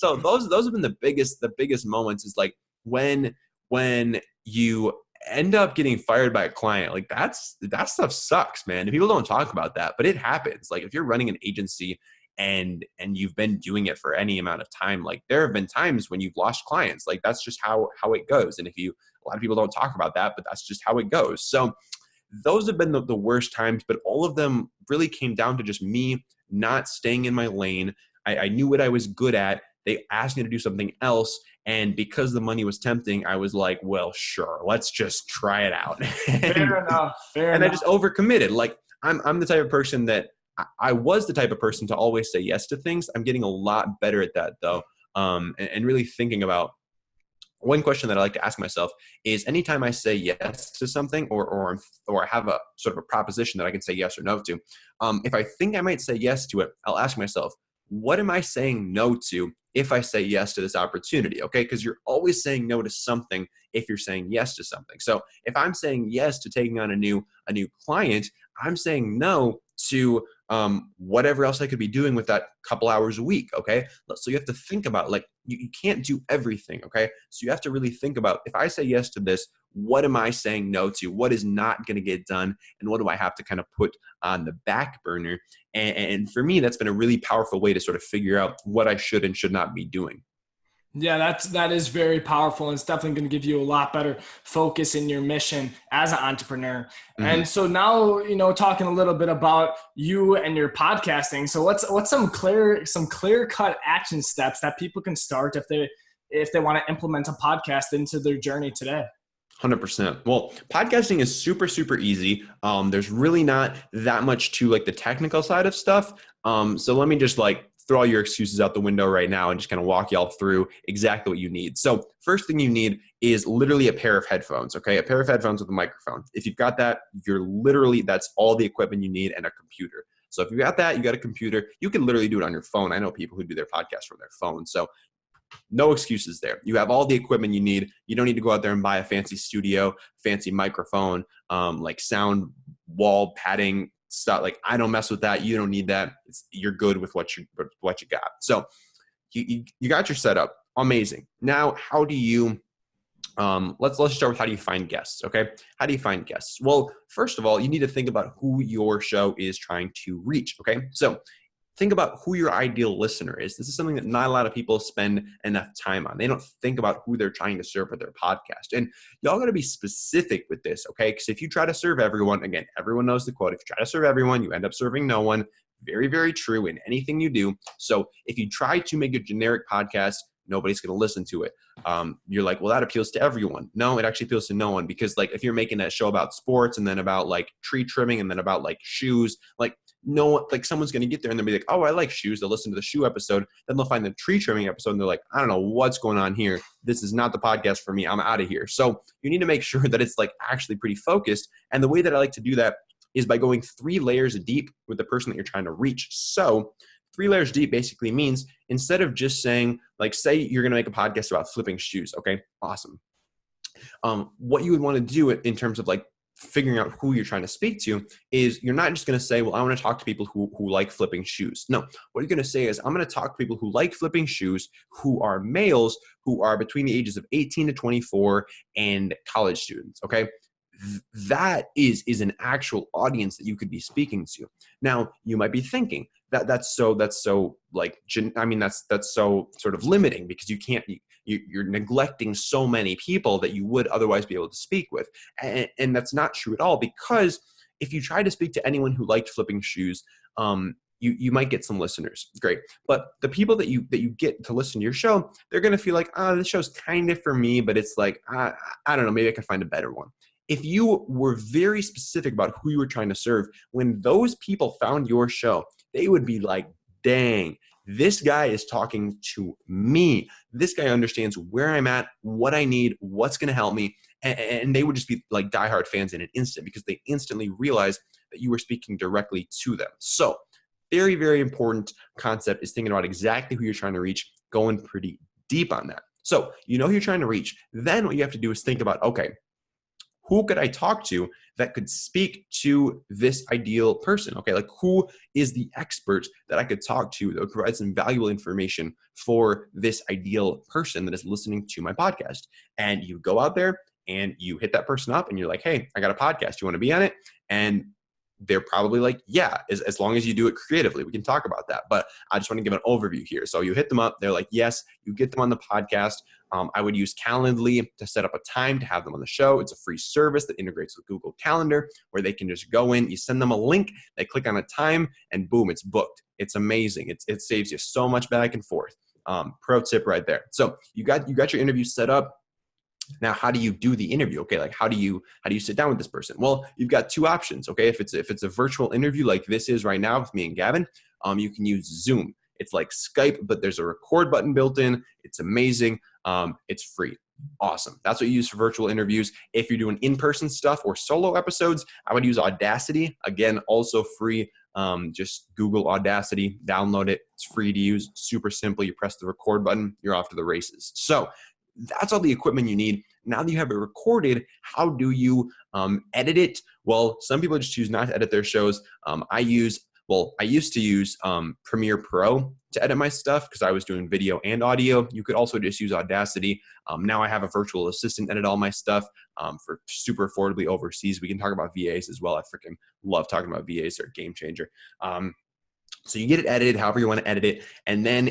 those have been the biggest moments, is like when you end up getting fired by a client. Like that stuff sucks, man. And people don't talk about that, but it happens. Like if you're running an agency and you've been doing it for any amount of time, like there have been times when you've lost clients. Like that's just how it goes. And a lot of people don't talk about that, but that's just how it goes. So those have been the worst times, but all of them really came down to just me not staying in my lane. I knew what I was good at. They asked me to do something else. And because the money was tempting, I was like, well, sure, let's just try it out. Fair enough. I just overcommitted. Like I'm the type of person that I was the type of person to always say yes to things. I'm getting a lot better at that though. And really thinking about one question that I like to ask myself is anytime I say yes to something or I have a sort of a proposition that I can say yes or no to, if I think I might say yes to it, I'll ask myself, what am I saying no to if I say yes to this opportunity, okay? Because you're always saying no to something if you're saying yes to something. So if I'm saying yes to taking on a new client, I'm saying no to whatever else I could be doing with that couple hours a week, okay? So you have to think about, like, you can't do everything, okay? So you have to really think about, if I say yes to this, what am I saying no to? What is not going to get done? And what do I have to kind of put on the back burner? And for me, that's been a really powerful way to sort of figure out what I should and should not be doing. Yeah, that is very powerful, and it's definitely going to give you a lot better focus in your mission as an entrepreneur. Mm-hmm. And so now, talking a little bit about you and your podcasting. So what's some clear cut action steps that people can start if they want to implement a podcast into their journey today? 100%. Well, podcasting is super, super easy. There's really not that much to like the technical side of stuff. So let me just throw all your excuses out the window right now and just kind of walk y'all through exactly what you need. So first thing you need is literally a pair of headphones, okay? A pair of headphones with a microphone. If you've got that, that's all the equipment you need, and a computer. So if you got that, you got a computer, you can literally do it on your phone. I know people who do their podcasts from their phone. So no excuses there. You have all the equipment you need. You don't need to go out there and buy a fancy studio, fancy microphone, like sound wall padding stuff. Like, I don't mess with that. You don't need that. You're good with what you got. So you got your setup. Amazing. Now, how do you let's start with, how do you find guests? Okay. How do you find guests? Well, first of all, you need to think about who your show is trying to reach. Okay. So think about who your ideal listener is. This is something that not a lot of people spend enough time on. They don't think about who they're trying to serve with their podcast. And y'all got to be specific with this, okay? Because if you try to serve everyone, again, everyone knows the quote, if you try to serve everyone, you end up serving no one. Very, very true in anything you do. So if you try to make a generic podcast, nobody's going to listen to it. You're like, well, that appeals to everyone. No, it actually appeals to no one, because if you're making a show about sports and then about tree trimming and then about shoes, someone's going to get there and they'll be like, oh, I like shoes. They'll listen to the shoe episode. Then they'll find the tree trimming episode and they're like, I don't know what's going on here. This is not the podcast for me. I'm out of here. So you need to make sure that it's actually pretty focused. And the way that I like to do that is by going 3 layers deep with the person that you're trying to reach. So 3 layers deep basically means, instead of just saying, say you're going to make a podcast about flipping shoes. Okay, awesome. What you would want to do in terms of figuring out who you're trying to speak to is, you're not just going to say, well, I want to talk to people who like flipping shoes. No, what you're going to say is, I'm going to talk to people who like flipping shoes, who are males, who are between the ages of 18 to 24 and college students. Okay. That is an actual audience that you could be speaking to. Now, you might be thinking that's so sort of limiting, because you're neglecting so many people that you would otherwise be able to speak with. And that's not true at all, because if you try to speak to anyone who liked flipping shoes, you might get some listeners. Great. But the people that you get to listen to your show, they're going to feel like, this show's kind of for me, but it's I don't know, maybe I can find a better one. If you were very specific about who you were trying to serve, when those people found your show, they would be like, dang, this guy is talking to me. This guy understands where I'm at, what I need, what's going to help me. And they would just be diehard fans in an instant, because they instantly realize that you were speaking directly to them. So very, very important concept is thinking about exactly who you're trying to reach, going pretty deep on that. So you know who you're trying to reach. Then what you have to do is think about, okay, who could I talk to that could speak to this ideal person? Okay, who is the expert that I could talk to that would provide some valuable information for this ideal person that is listening to my podcast? And you go out there and you hit that person up and you're like, hey, I got a podcast. You want to be on it? And they're probably like, yeah, as long as you do it creatively, we can talk about that. But I just want to give an overview here. So you hit them up. They're like, yes, you get them on the podcast. I would use Calendly to set up a time to have them on the show. It's a free service that integrates with Google Calendar, where they can just go in, you send them a link, they click on a time, and boom, it's booked. It's amazing. It saves you so much back and forth. Pro tip right there. So you got your interview set up. Now, how do you do the interview? Okay, how do you sit down with this person? Well, you've got 2 options. Okay, if it's a virtual interview like this is right now with me and Gavin, you can use Zoom. It's like Skype, but there's a record button built in. It's amazing. It's free. Awesome. That's what you use for virtual interviews. If you're doing in-person stuff or solo episodes, I would use Audacity. Again, also free. just Google Audacity, download it. It's free to use, super simple. You press the record button, you're off to the races. So that's all the equipment you need. Now that you have it recorded, how do you edit it? Well, some people just choose not to edit their shows. I used to use Premiere Pro to edit my stuff because I was doing video and audio. You could also just use Audacity. Now I have a virtual assistant edit all my stuff for super affordably overseas. We can talk about VAs as well. I freaking love talking about VAs. They're a game changer. So you get it edited however you want to edit it. And then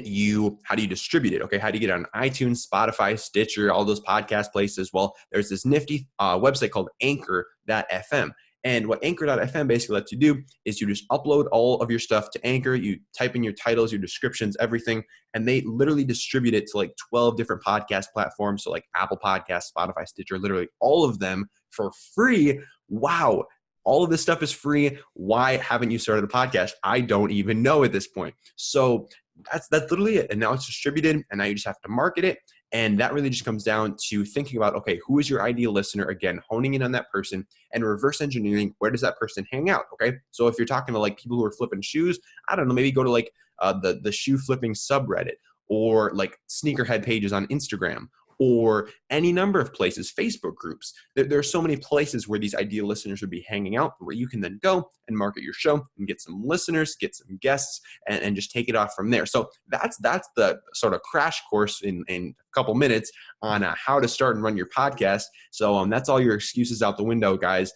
how do you distribute it? Okay. How do you get it on iTunes, Spotify, Stitcher, all those podcast places? Well, there's this nifty website called Anchor.fm. And what Anchor.fm basically lets you do is you just upload all of your stuff to Anchor. You type in your titles, your descriptions, everything, and they literally distribute it to like 12 different podcast platforms. So like Apple Podcasts, Spotify, Stitcher, literally all of them for free. Wow. All of this stuff is free. Why haven't you started a podcast? I don't even know at this point. So that's literally it. And now it's distributed, and now you just have to market it. And that really just comes down to thinking about, okay, who is your ideal listener? Again, honing in on that person and reverse engineering, where does that person hang out? Okay. So if you're talking to like people who are flipping shoes, I don't know, maybe go to like the shoe flipping subreddit, or like sneakerhead pages on Instagram, or any number of places, Facebook groups. There are so many places where these ideal listeners would be hanging out, where you can then go and market your show and get some listeners, get some guests, and just take it off from there. So that's the sort of crash course in a couple minutes on how to start and run your podcast. So that's all your excuses out the window, guys.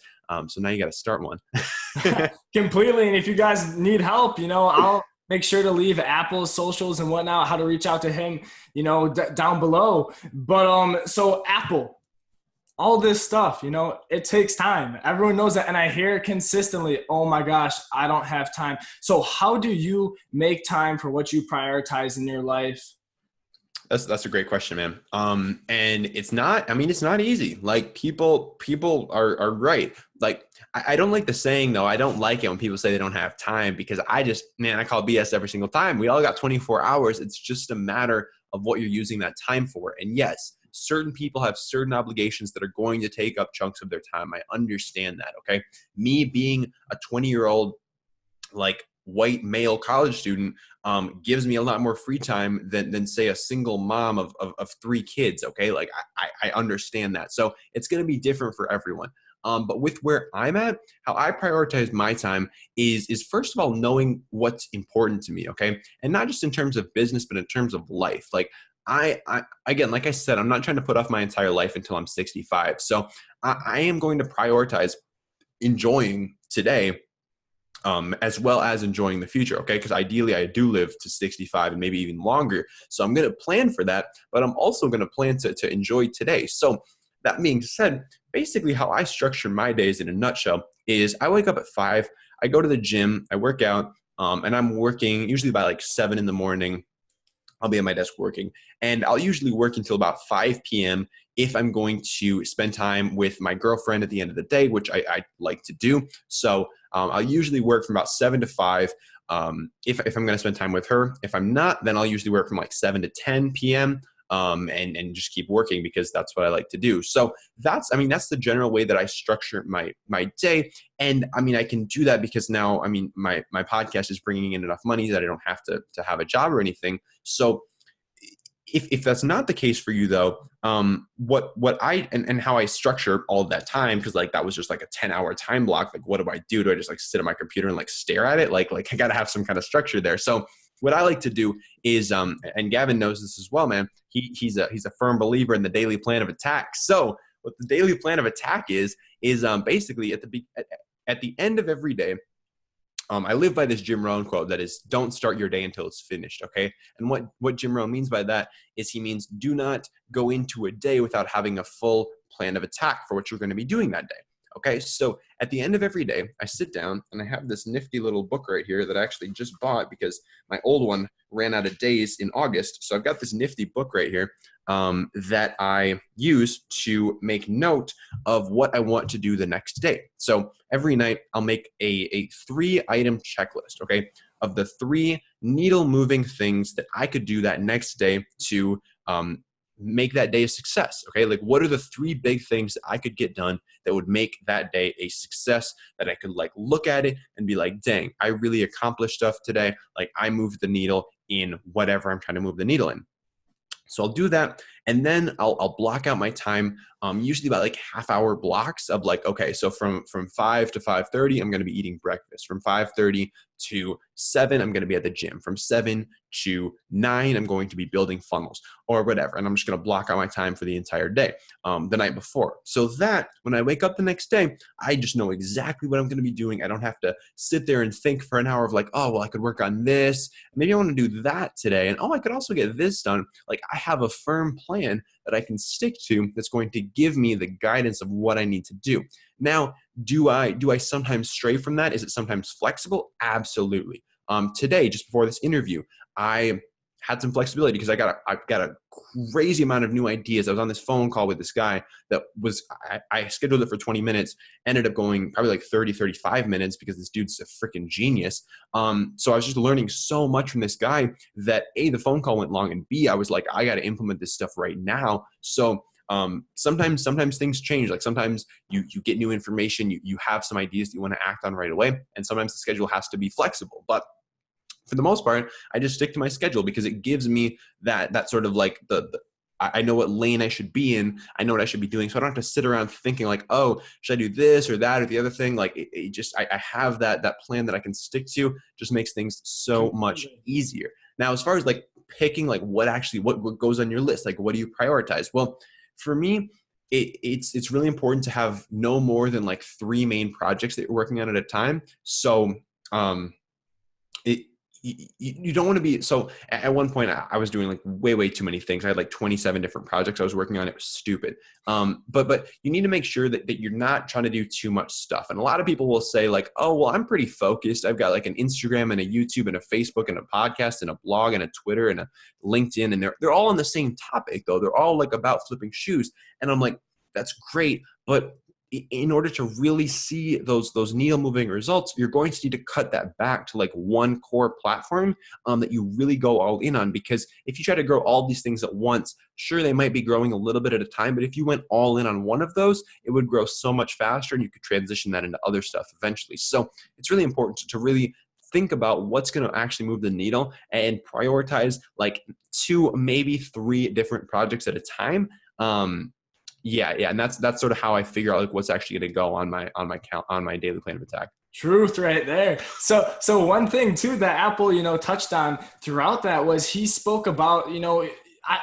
So now you got to start one. Completely. And if you guys need help, I'll make sure to leave Apple's socials and whatnot, how to reach out to him, down below. But so Apple, all this stuff, it takes time. Everyone knows that. And I hear consistently, oh my gosh, I don't have time. So how do you make time for what you prioritize in your life? That's a great question, man. And it's not easy. Like people are right. Like I don't like the saying though. I don't like it when people say they don't have time, because I call BS every single time. We all got 24 hours. It's just a matter of what you're using that time for. And yes, certain people have certain obligations that are going to take up chunks of their time. I understand that. Okay. Me being a 20-year-old, like white male college student, gives me a lot more free time than say a single mom of 3 kids. Okay. Like I understand that. So it's going to be different for everyone. But with where I'm at, how I prioritize my time is first of all, knowing what's important to me. Okay. And not just in terms of business, but in terms of life. Like again, like I said, I'm not trying to put off my entire life until I'm 65. So I am going to prioritize enjoying today, as well as enjoying the future, okay? Because ideally, I do live to 65 and maybe even longer. So I'm going to plan for that, but I'm also going to plan to enjoy today. So that being said, basically how I structure my days in a nutshell is I wake up at 5, I go to the gym, I work out, and I'm working usually by like 7 in the morning. I'll be at my desk working, and I'll usually work until about 5 p.m. if I'm going to spend time with my girlfriend at the end of the day, which I like to do. So I'll usually work from about 7 to 5 if I'm going to spend time with her. If I'm not, then I'll usually work from like 7 to 10 p.m. And just keep working because that's what I like to do. So that's the general way that I structure my day. And I can do that because now, my podcast is bringing in enough money that I don't have to have a job or anything. So if that's not the case for you though, what I and how I structure all of that time, because like that was just like a 10-hour time block. Like, what do I do? Do I just like sit at my computer and like stare at it? Like I got to have some kind of structure there. So what I like to do is, and Gavin knows this as well, man. He's a firm believer in the daily plan of attack. So what the daily plan of attack is basically at the end of every day. I live by this Jim Rohn quote that is, don't start your day until it's finished, okay? And what Jim Rohn means by that is he means do not go into a day without having a full plan of attack for what you're going to be doing that day, okay? So at the end of every day, I sit down and I have this nifty little book right here that I actually just bought because my old one ran out of days in August. So I've got this nifty book right here that I use to make note of what I want to do the next day. So every night I'll make a 3-item checklist, okay, of the 3 needle moving things that I could do that next day to make that day a success. Okay. Like, what are the 3 big things that I could get done that would make that day a success, that I could like look at it and be like, dang, I really accomplished stuff today. Like, I moved the needle in whatever I'm trying to move the needle in. So I'll do that. And then I'll block out my time, usually about like half-hour blocks of like, okay, so from 5 to 5:30, I'm going to be eating breakfast. From 5:30 to 7, I'm going to be at the gym. From 7 to 9, I'm going to be building funnels or whatever. And I'm just going to block out my time for the entire day, the night before. So that when I wake up the next day, I just know exactly what I'm going to be doing. I don't have to sit there and think for an hour of like, oh, well, I could work on this. Maybe I want to do that today. And oh, I could also get this done. Like, I have a firm plan that I can stick to that's going to give me the guidance of what I need to do. Now, do I sometimes stray from that? Is it sometimes flexible? Absolutely. Today, just before this interview, I had some flexibility because I got a crazy amount of new ideas. I was on this phone call with this guy that was, I scheduled it for 20 minutes, ended up going probably like 30, 35 minutes because this dude's a freaking genius. So I was just learning so much from this guy that A, the phone call went long, and B, I was like, I got to implement this stuff right now. So sometimes things change. Like, sometimes you get new information, you have some ideas that you want to act on right away. And sometimes the schedule has to be flexible, but for the most part, I just stick to my schedule because it gives me that sort of like I know what lane I should be in. I know what I should be doing. So I don't have to sit around thinking like, oh, should I do this or that or the other thing? Like, I have that plan that I can stick to. Just makes things so much easier. Now, as far as like picking like what goes on your list, like what do you prioritize? Well, for me, it's really important to have no more than like 3 main projects that you're working on at a time. So you don't want to be, so at one point I was doing like way too many things. I had like 27 different projects I was working on. It was stupid. But you need to make sure that you're not trying to do too much stuff. And a lot of people will say like, oh, well, I'm pretty focused. I've got like an Instagram and a YouTube and a Facebook and a podcast and a blog and a Twitter and a LinkedIn. And they're all on the same topic though. They're all like about flipping shoes. And I'm like, that's great. But in order to really see those needle moving results, you're going to need to cut that back to like one core platform that you really go all in on. Because if you try to grow all these things at once, sure, they might be growing a little bit at a time, but if you went all in on one of those, it would grow so much faster and you could transition that into other stuff eventually. So it's really important to really think about what's going to actually move the needle and prioritize like 2, maybe 3 different projects at a time. Yeah, and that's sort of how I figure out like what's actually going to go on my daily plan of attack. Truth right there. So one thing too that Apple, touched on throughout that was he spoke about,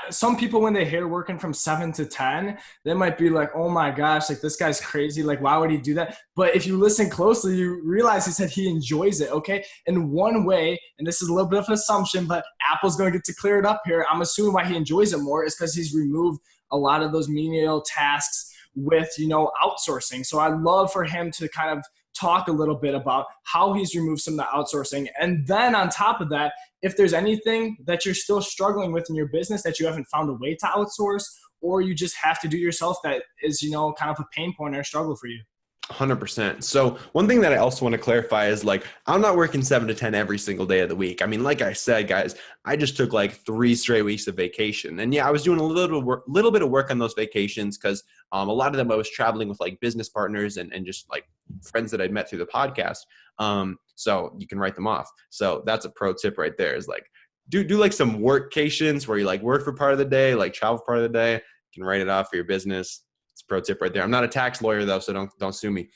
some people when they hear working from 7 to 10, they might be like, oh my gosh, like this guy's crazy. Like, why would he do that? But if you listen closely, you realize he said he enjoys it. Okay. And one way, and this is a little bit of an assumption, but Apple's going to get to clear it up here. I'm assuming why he enjoys it more is because he's removed a lot of those menial tasks with, outsourcing. So I'd love for him to kind of talk a little bit about how he's removed some of the outsourcing. And then on top of that, if there's anything that you're still struggling with in your business that you haven't found a way to outsource, or you just have to do yourself that is, kind of a pain point or a struggle for you. 100%. So one thing that I also want to clarify is like, I'm not working 7 to 10 every single day of the week. I mean, like I said, guys, I just took like 3 straight weeks of vacation. And yeah, I was doing a little bit of work on those vacations because a lot of them I was traveling with like business partners and just like friends that I'd met through the podcast. So you can write them off. So that's a pro tip right there is like, do like some workcations where you like work for part of the day, like travel for part of the day. You can write it off for your business. It's a pro tip right there. I'm not a tax lawyer though, so don't sue me.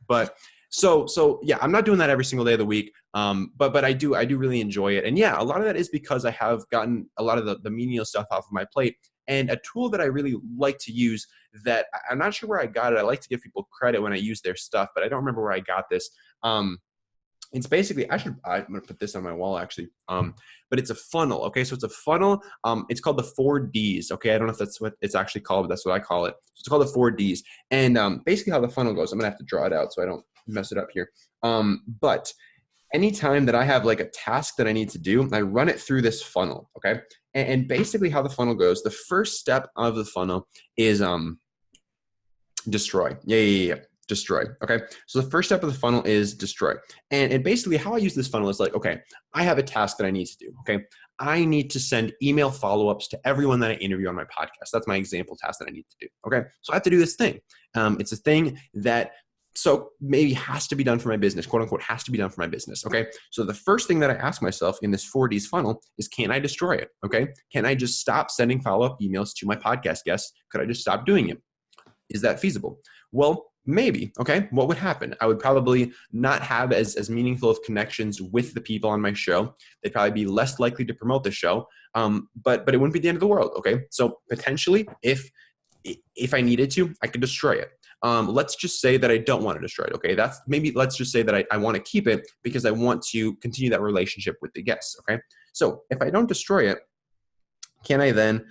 But so yeah, I'm not doing that every single day of the week. But I do really enjoy it. And yeah, a lot of that is because I have gotten a lot of the menial stuff off of my plate. And a tool that I really like to use that I'm not sure where I got it. I like to give people credit when I use their stuff, but I don't remember where I got this. It's basically, I'm going to put this on my wall actually. But it's a funnel. Okay. So it's a funnel. It's called the 4 Ds. Okay. I don't know if that's what it's actually called, but that's what I call it. So it's called the 4 Ds. And basically how the funnel goes, I'm going to have to draw it out so I don't mess it up here. But anytime that I have like a task that I need to do, I run it through this funnel. Okay. And basically how the funnel goes, the first step of the funnel is destroy. Yeah. destroy. Okay. So the first step of the funnel is destroy. And basically how I use this funnel is like, okay, I have a task that I need to do. Okay. I need to send email follow-ups to everyone that I interview on my podcast. That's my example task that I need to do. Okay. So I have to do this thing. It's a thing that so maybe has to be done for my business, quote unquote, has to be done for my business. Okay. So the first thing that I ask myself in this 4Ds funnel is, can I destroy it? Okay. Can I just stop sending follow-up emails to my podcast guests? Could I just stop doing it? Is that feasible? Well, maybe. Okay. What would happen? I would probably not have as meaningful of connections with the people on my show. They'd probably be less likely to promote the show. But it wouldn't be the end of the world. Okay. So potentially if I needed to, I could destroy it. Let's just say that I don't want to destroy it. Okay. Let's just say that I want to keep it because I want to continue that relationship with the guests. Okay. So if I don't destroy it, can I then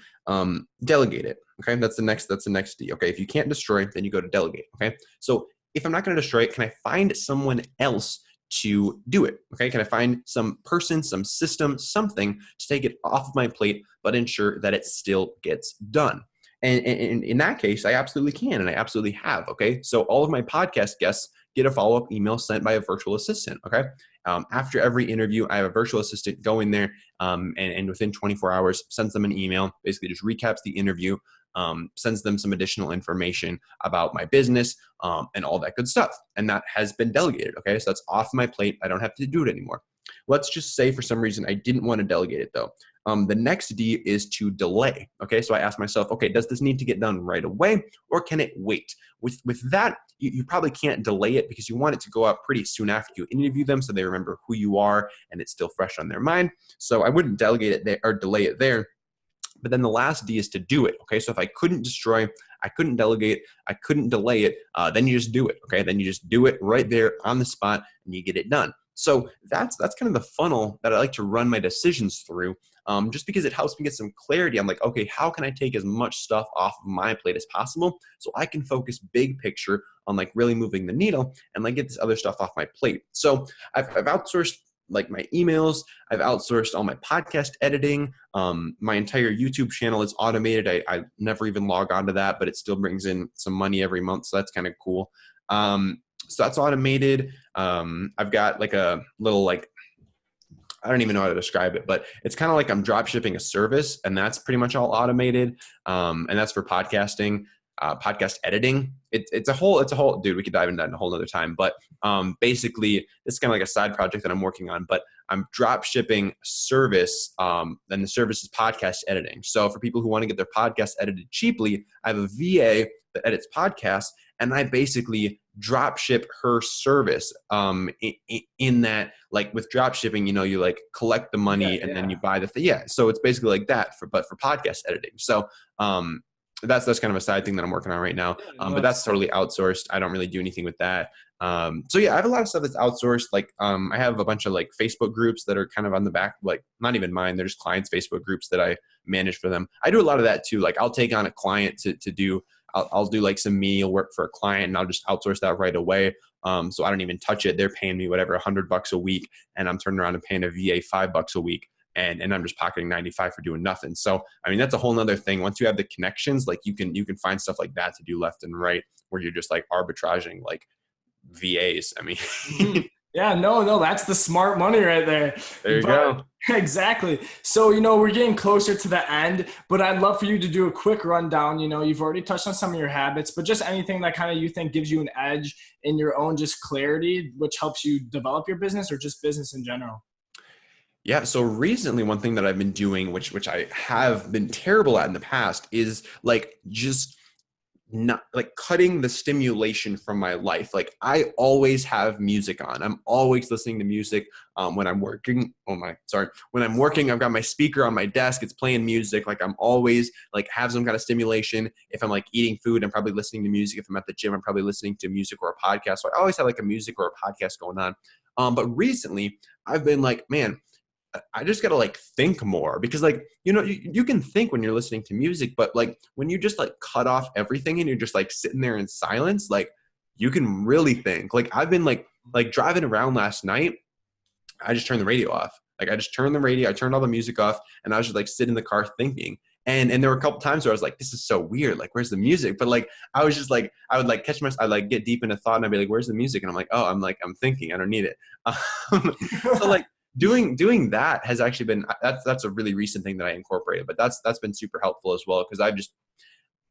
delegate it? Okay, that's the next D. Okay, if you can't destroy, then you go to delegate. Okay, so if I'm not going to destroy it, can I find someone else to do it? Okay, can I find some person, some system, something to take it off of my plate, but ensure that it still gets done? And in that case, I absolutely can, and I absolutely have. Okay, so all of my podcast guests get a follow-up email sent by a virtual assistant. Okay. After every interview, I have a virtual assistant go in there and within 24 hours sends them an email, basically just recaps the interview, sends them some additional information about my business and all that good stuff. And that has been delegated. Okay. So that's off my plate. I don't have to do it anymore. Let's just say for some reason I didn't want to delegate it though. The next D is to delay. Okay, so I ask myself, okay, does this need to get done right away or can it wait? With that, you probably can't delay it because you want it to go out pretty soon after you interview them so they remember who you are and it's still fresh on their mind. So I wouldn't delegate it there or delay it there. But then the last D is to do it. Okay, so if I couldn't destroy, I couldn't delegate, I couldn't delay it, then you just do it. Okay, then you just do it right there on the spot and you get it done. So that's kind of the funnel that I like to run my decisions through, just because it helps me get some clarity. I'm like, okay, how can I take as much stuff off of my plate as possible so I can focus big picture on like really moving the needle and like get this other stuff off my plate. So I've outsourced like my emails, I've outsourced all my podcast editing. My entire YouTube channel is automated. I never even log on to that, but it still brings in some money every month. So that's kind of cool. So that's automated. I've got like a little like, I don't even know how to describe it, but it's kind of like I'm drop shipping a service and that's pretty much all automated. And that's for podcasting, podcast editing. It's a whole, dude, we could dive into that in a whole nother time, but basically it's kind of like a side project that I'm working on, but I'm drop shipping service. And the service is podcast editing. So for people who want to get their podcast edited cheaply, I have a VA that edits podcasts and I basically drop ship her service in that, like with drop shipping, you know, you like collect the money and then you buy the thing. Yeah. So it's basically like that but for podcast editing. So that's kind of a side thing that I'm working on right now. But that's totally outsourced. I don't really do anything with that. So yeah, I have a lot of stuff that's outsourced. Like I have a bunch of like Facebook groups that are kind of on the back, like not even mine. They're just clients' Facebook groups that I manage for them. I do a lot of that too. Like I'll take on a client to do, I'll do like some menial work for a client and I'll just outsource that right away. So I don't even touch it. They're paying me whatever, $100 a week. And I'm turning around and paying a VA $5 a week. And I'm just pocketing 95 for doing nothing. So, I mean, that's a whole nother thing. Once you have the connections, like you can find stuff like that to do left and right where you're just like arbitraging like VAs. I mean, yeah, no, that's the smart money right there. There you go. Exactly. So, you know, we're getting closer to the end, but I'd love for you to do a quick rundown. You know, you've already touched on some of your habits, but just anything that kind of you think gives you an edge in your own just clarity, which helps you develop your business or just business in general. Yeah. So recently, one thing that I've been doing, which I have been terrible at in the past, is like just not like cutting the stimulation from my life. Like I always have music on. I'm always listening to music when I'm working. When I'm working, I've got my speaker on my desk. It's playing music. Like I'm always like have some kind of stimulation. If I'm like eating food, I'm probably listening to music. If I'm at the gym, I'm probably listening to music or a podcast. So I always have like a music or a podcast going on. But recently I've been like, man, I just got to like think more because like, you know, you can think when you're listening to music, but like when you just like cut off everything and you're just like sitting there in silence, like you can really think. Like I've been like driving around last night, I just turned the radio off. Like I just turned the radio, I turned all the music off and I was just like sitting in the car thinking. And there were a couple times where I was like, this is so weird. Like, where's the music? But like, I was just like, I would like catch myself, I'd like get deep into thought and I'd be like, where's the music? And I'm like, oh, I'm thinking, I don't need it. So like doing that has actually been, that's a really recent thing that I incorporated, but that's been super helpful as well. Cause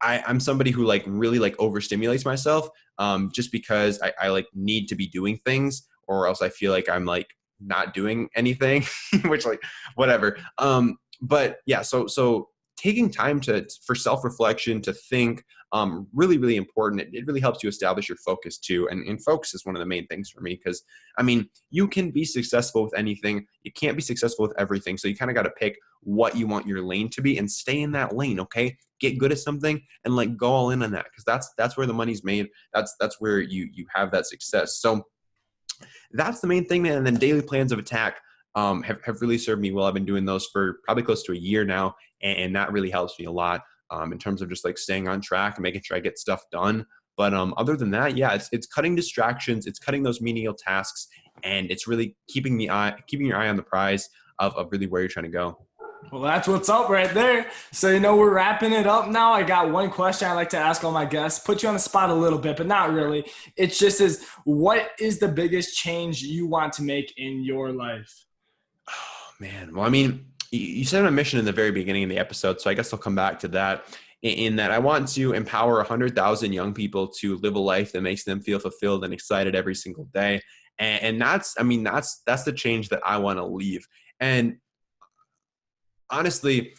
I'm somebody who like really like overstimulates myself, just because I like need to be doing things or else I feel like I'm like not doing anything, which like whatever. But yeah, so taking time for self-reflection, to think, really, really important. It really helps you establish your focus too. And focus is one of the main things for me, because I mean, you can be successful with anything. You can't be successful with everything. So you kind of got to pick what you want your lane to be and stay in that lane. Okay. Get good at something and like go all in on that. Cause that's where the money's made. That's where you have that success. So that's the main thing, man. And then daily plans of attack, have really served me well. I've been doing those for probably close to a year now. And that really helps me a lot, in terms of just like staying on track and making sure I get stuff done. But other than that, yeah, it's cutting distractions, it's cutting those menial tasks, and it's really keeping your eye on the prize of really where you're trying to go. Well, that's what's up right there. So, we're wrapping it up now. I got one question I like to ask all my guests. Put you on the spot a little bit, but not really. It's just what is the biggest change you want to make in your life? Oh, man. Well, I mean, you said my mission in the very beginning of the episode, so I guess I'll come back to that, in that I want to empower 100,000 young people to live a life that makes them feel fulfilled and excited every single day. And that's the change that I want to leave. And honestly,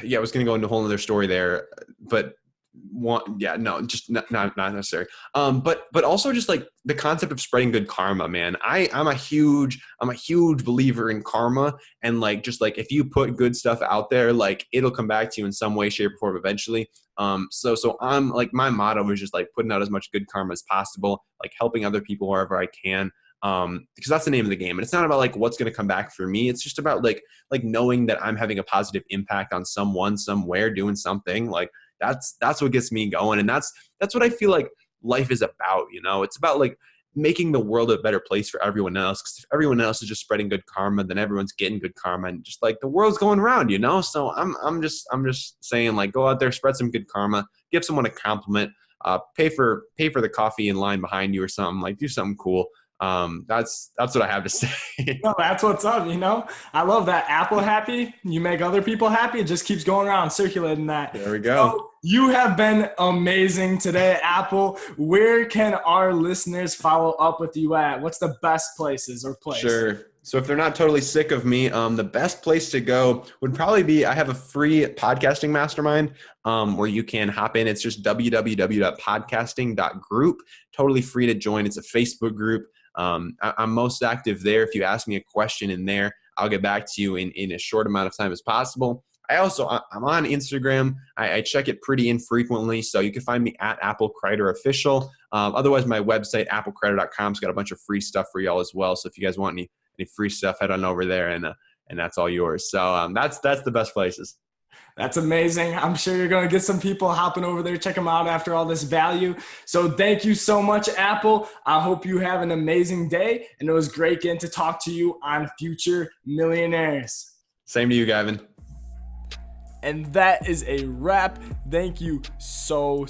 yeah, I was going to go into a whole other story there, but just not necessary. But also just like the concept of spreading good karma, man. I'm a huge believer in karma, and like, just like if you put good stuff out there, like it'll come back to you in some way, shape, or form eventually. So I'm like, my motto is just like putting out as much good karma as possible, like helping other people wherever I can. Because that's the name of the game. And it's not about like what's going to come back for me. It's just about like knowing that I'm having a positive impact on someone, somewhere, doing something. Like that's what gets me going. And that's what I feel like life is about. It's about like making the world a better place for everyone else. Because if everyone else is just spreading good karma, then everyone's getting good karma, and just like the world's going around, So I'm just saying, like, go out there, spread some good karma, give someone a compliment, pay for the coffee in line behind you or something. Like, do something cool. That's what I have to say. No, that's what's up. I love that. Apple happy, you make other people happy. It just keeps going around, circulating that. There we go. So, you have been amazing today, Apple. Where can our listeners follow up with you at? What's the best places or place? Sure. So if they're not totally sick of me, the best place to go would probably be, I have a free podcasting mastermind, where you can hop in. It's just www.podcasting.group. Totally free to join. It's a Facebook group. I'm most active there. If you ask me a question in there, I'll get back to you in a short amount of time as possible. I'm on Instagram. I check it pretty infrequently, so you can find me at Apple Crider Official. Otherwise, my website, applecrider.com, has got a bunch of free stuff for y'all as well. So if you guys want any free stuff, head on over there, and that's all yours. So that's the best places. That's amazing. I'm sure you're going to get some people hopping over there, check them out after all this value. So thank you so much, Apple. I hope you have an amazing day, and it was great getting to talk to you on Future Millionaires. Same to you, Gavin. And that is a wrap. Thank you so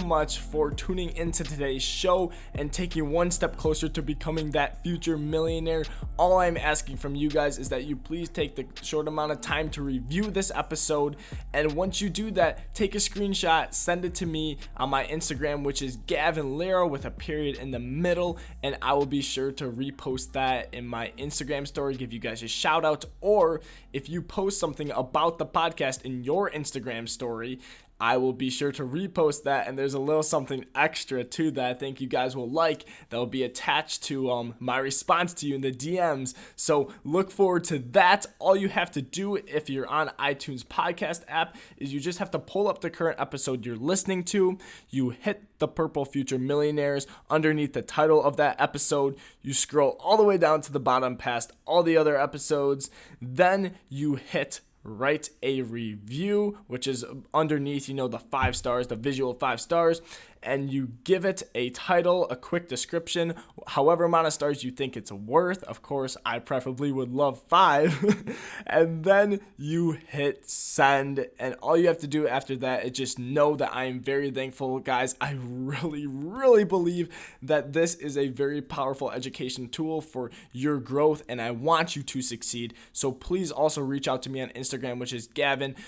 much for tuning into today's show and taking one step closer to becoming that future millionaire. All I'm asking from you guys is that you please take the short amount of time to review this episode. And once you do that, take a screenshot, send it to me on my Instagram, which is Gavin Lero with a period in the middle. And I will be sure to repost that in my Instagram story, give you guys a shout out. Or if you post something about the podcast in your Instagram story, I will be sure to repost that, and there's a little something extra to that I think you guys will like that will be attached to my response to you in the DMs. So look forward to that. All you have to do if you're on iTunes podcast app is you just have to pull up the current episode you're listening to. You hit the purple Future Millionaires underneath the title of that episode. You scroll all the way down to the bottom past all the other episodes. Then you hit write a review, which is underneath, the 5 stars, the visual 5 stars. and you give it a title, a quick description, however amount of stars you think it's worth. Of course, I preferably would love 5. And then you hit send. And all you have to do after that is just know that I am very thankful. Guys, I really, really believe that this is a very powerful education tool for your growth, and I want you to succeed. So please also reach out to me on Instagram, which is Gavin.Lira,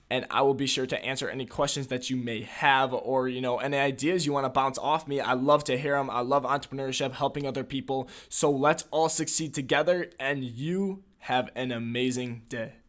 and I will be sure to answer any questions that you may have, or any ideas you want to bounce off me. I love to hear them. I love entrepreneurship, helping other people. So let's all succeed together, and you have an amazing day.